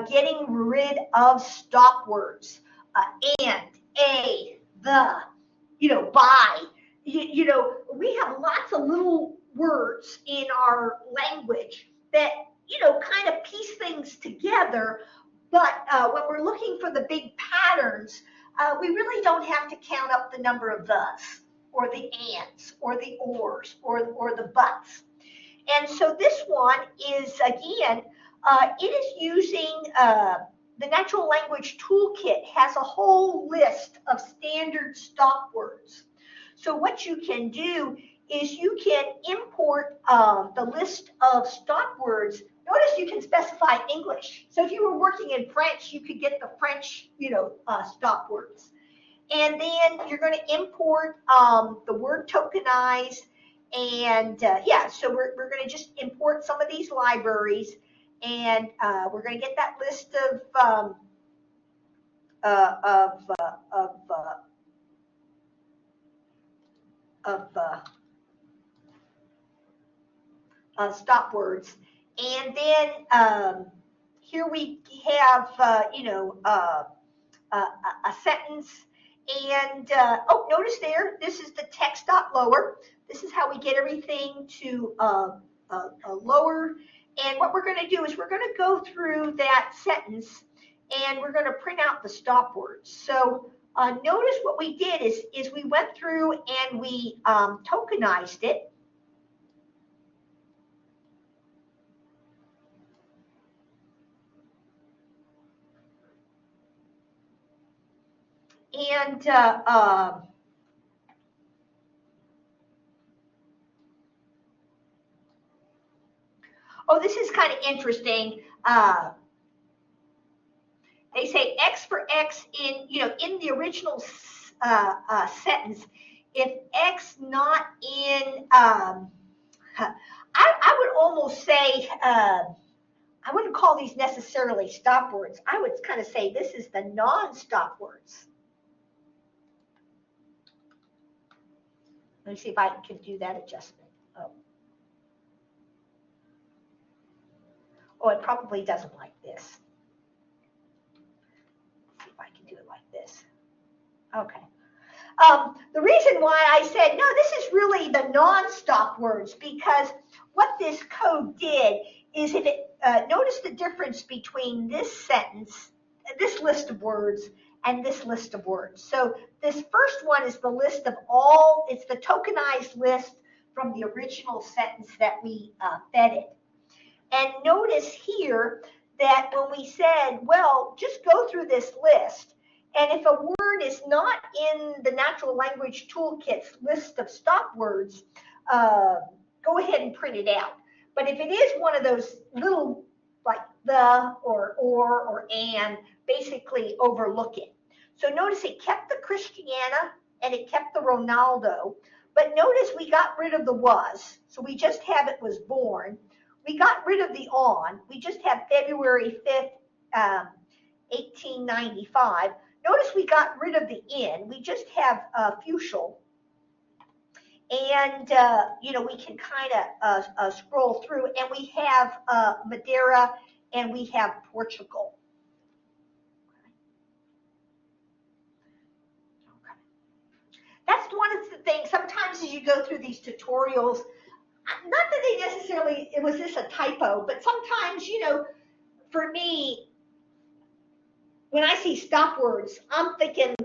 A: Getting rid of stop words. And, a, the, by. you know, we have lots of little words in our language that, you know, kind of piece things together. But when we're looking for the big patterns, we really don't have to count up the number of thes or the ands or the ors or the buts. And so this one is, again, it is using the Natural Language Toolkit has a whole list of standard stop words. So what you can do is you can import the list of stop words. Notice you can specify English. So if you were working in French, you could get the French, you know, stop words. And then you're going to import the word tokenize. And yeah, so we're going to just import some of these libraries. And we're going to get that list of uh, of uh, of stop words. And then here we have, you know, a sentence. And, oh, notice there, this is the text dot lower. This is how we get everything to lower. And what we're going to do is we're going to go through that sentence and we're going to print out the stop words. So notice what we did is we went through and we tokenized it. And oh, this is kind of interesting. They say X for X in, you know, in the original sentence. If X not in, I would almost say, I wouldn't call these necessarily stop words. I would kind of say this is the non-stop words. Let me see if I can do that adjustment. Oh, it probably doesn't like this. Let's see if I can do it like this. Okay. The reason why I said, no, this is really the non-stop words, because what this code did is if it, notice the difference between this sentence, this list of words, and this list of words. So this first one is the list of all, it's the tokenized list from the original sentence that we fed it. And notice here that when we said, well, just go through this list, and if a word is not in the Natural Language Toolkit's list of stop words, go ahead and print it out. But if it is one of those little, like the or and, basically overlook it. So notice it kept the Christiana and it kept the Ronaldo, but notice we got rid of the was, so we just have it was born. We got rid of the on, we just have February 5th, 1895. Notice we got rid of the in, we just have Fuchsial. And, you know, we can kind of scroll through, and we have Madeira, and we have Portugal. Okay. That's one of the things, sometimes as you go through these tutorials, not that they necessarily, was this a typo, but sometimes, you know, for me, when I see stop words, I'm thinking,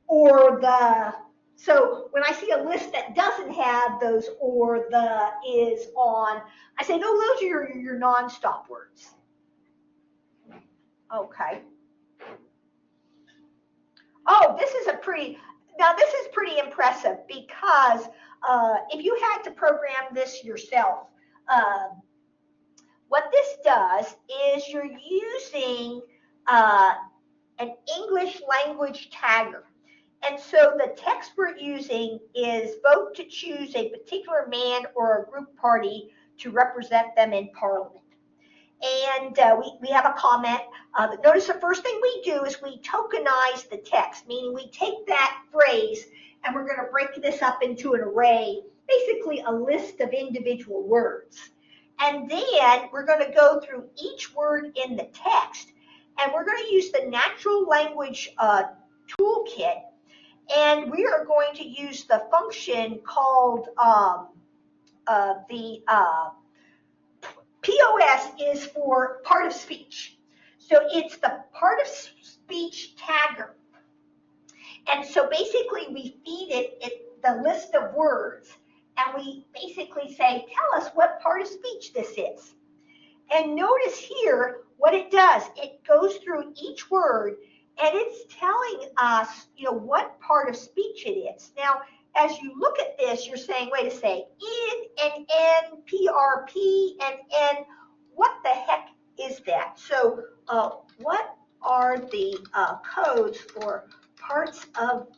A: or the, so when I see a list that doesn't have those or the is on, I say, no, those are your non-stop words. Okay. Oh, this is pretty impressive, because if you had to program this yourself, what this does is you're using an English language tagger. And so the text we're using is vote to choose a particular man or a group party to represent them in Parliament. And we have a comment. Notice the first thing we do is we tokenize the text, meaning we take that phrase and we're going to break this up into an array, basically a list of individual words. And then we're going to go through each word in the text, and we're going to use the Natural Language Toolkit. And we are going to use the function called the POS is for part of speech. So it's the part of speech tagger. And so basically we feed it the list of words, and we basically say, tell us what part of speech this is. And notice here what it does. It goes through each word, and it's telling us, what part of speech it is. Now, as you look at this, you're saying, wait a second, in and N, PRP and N, what the heck is that? So what are the codes for parts of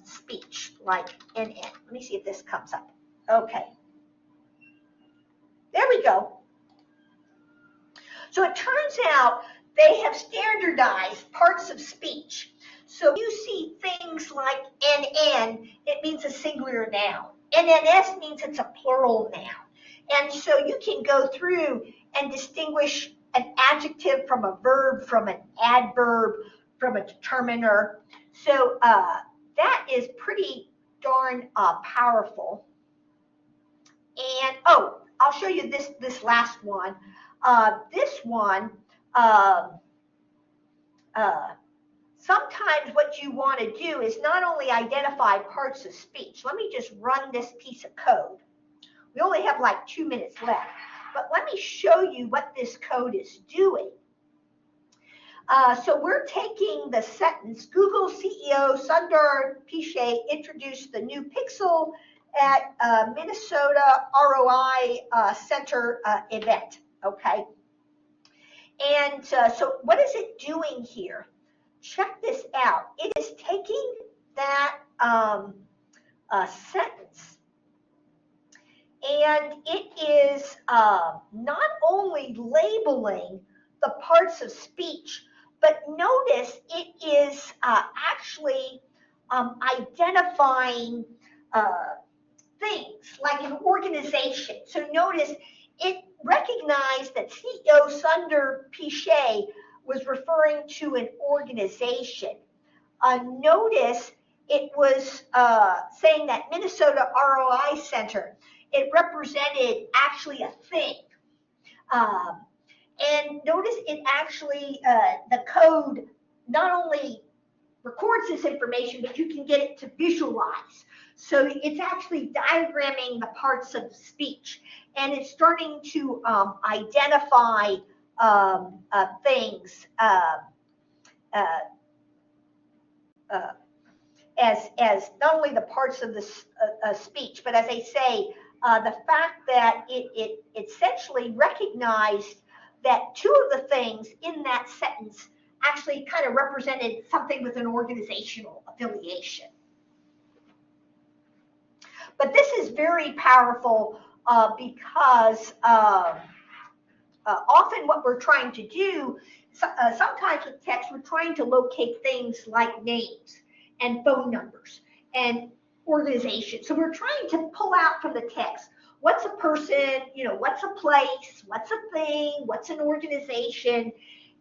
A: speech, like NN? Let me see if this comes up. Okay. There we go. So it turns out they have standardized parts of speech. So you see things like NN, it means a singular noun. NNS means it's a plural noun. And so you can go through and distinguish an adjective from a verb, from an adverb, from a determiner. So that is pretty darn powerful. And I'll show you this last one. This one, sometimes what you want to do is not only identify parts of speech. Let me just run this piece of code. We only have like 2 minutes left, but let me show you what this code is doing. So we're taking the sentence, Google CEO Sundar Pichai introduced the new Pixel at Minnesota ROI Center event, okay? And so what is it doing here? Check this out. It is taking that sentence, and it is not only labeling the parts of speech, but notice it is actually identifying things like an organization. So notice it recognized that CEO Sundar Pichai was referring to an organization. Notice it was saying that Minnesota ROI Center, it represented actually a thing. And notice it actually, the code not only records this information, but you can get it to visualize. So it's actually diagramming the parts of speech, and it's starting to identify things as not only the parts of the speech, but as I say, the fact that it essentially recognized that two of the things in that sentence actually kind of represented something with an organizational affiliation. But this is very powerful because often what we're trying to do, sometimes with text, we're trying to locate things like names and phone numbers and organizations. So we're trying to pull out from the text, what's a person, what's a place, what's a thing, what's an organization.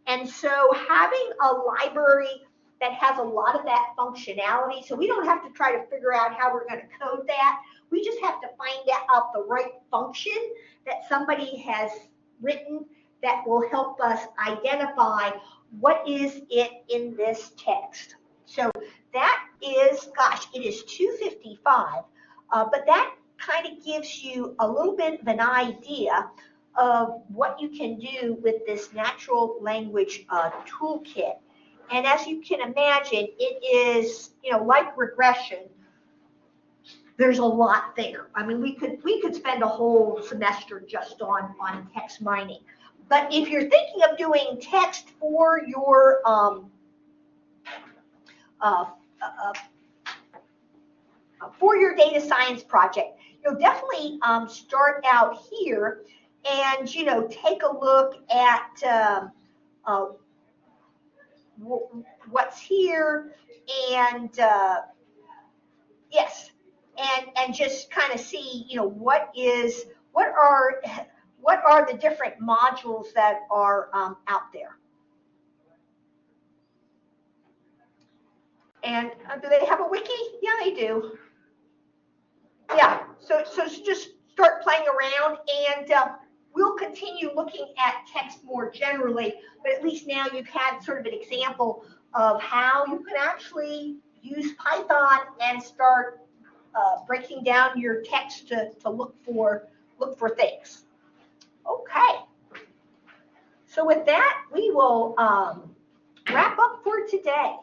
A: And so having a library that has a lot of that functionality, so we don't have to try to figure out how we're going to code that. We just have to find out the right function that somebody has written that will help us identify what is it in this text. So that is, gosh, it is 2:55, but that kind of gives you a little bit of an idea of what you can do with this natural language toolkit. And as you can imagine, it is, like regression, there's a lot there. I mean, we could spend a whole semester just on text mining. But if you're thinking of doing text for your data science project, definitely start out here and take a look at what's here, and yes, and just kind of see what are the different modules that are out there. And do they have a wiki? Yeah, they do. Yeah, so just start playing around, and we'll continue looking at text more generally, but at least now you've had sort of an example of how you can actually use Python and start breaking down your text to look for things. Okay, so with that, we will wrap up for today.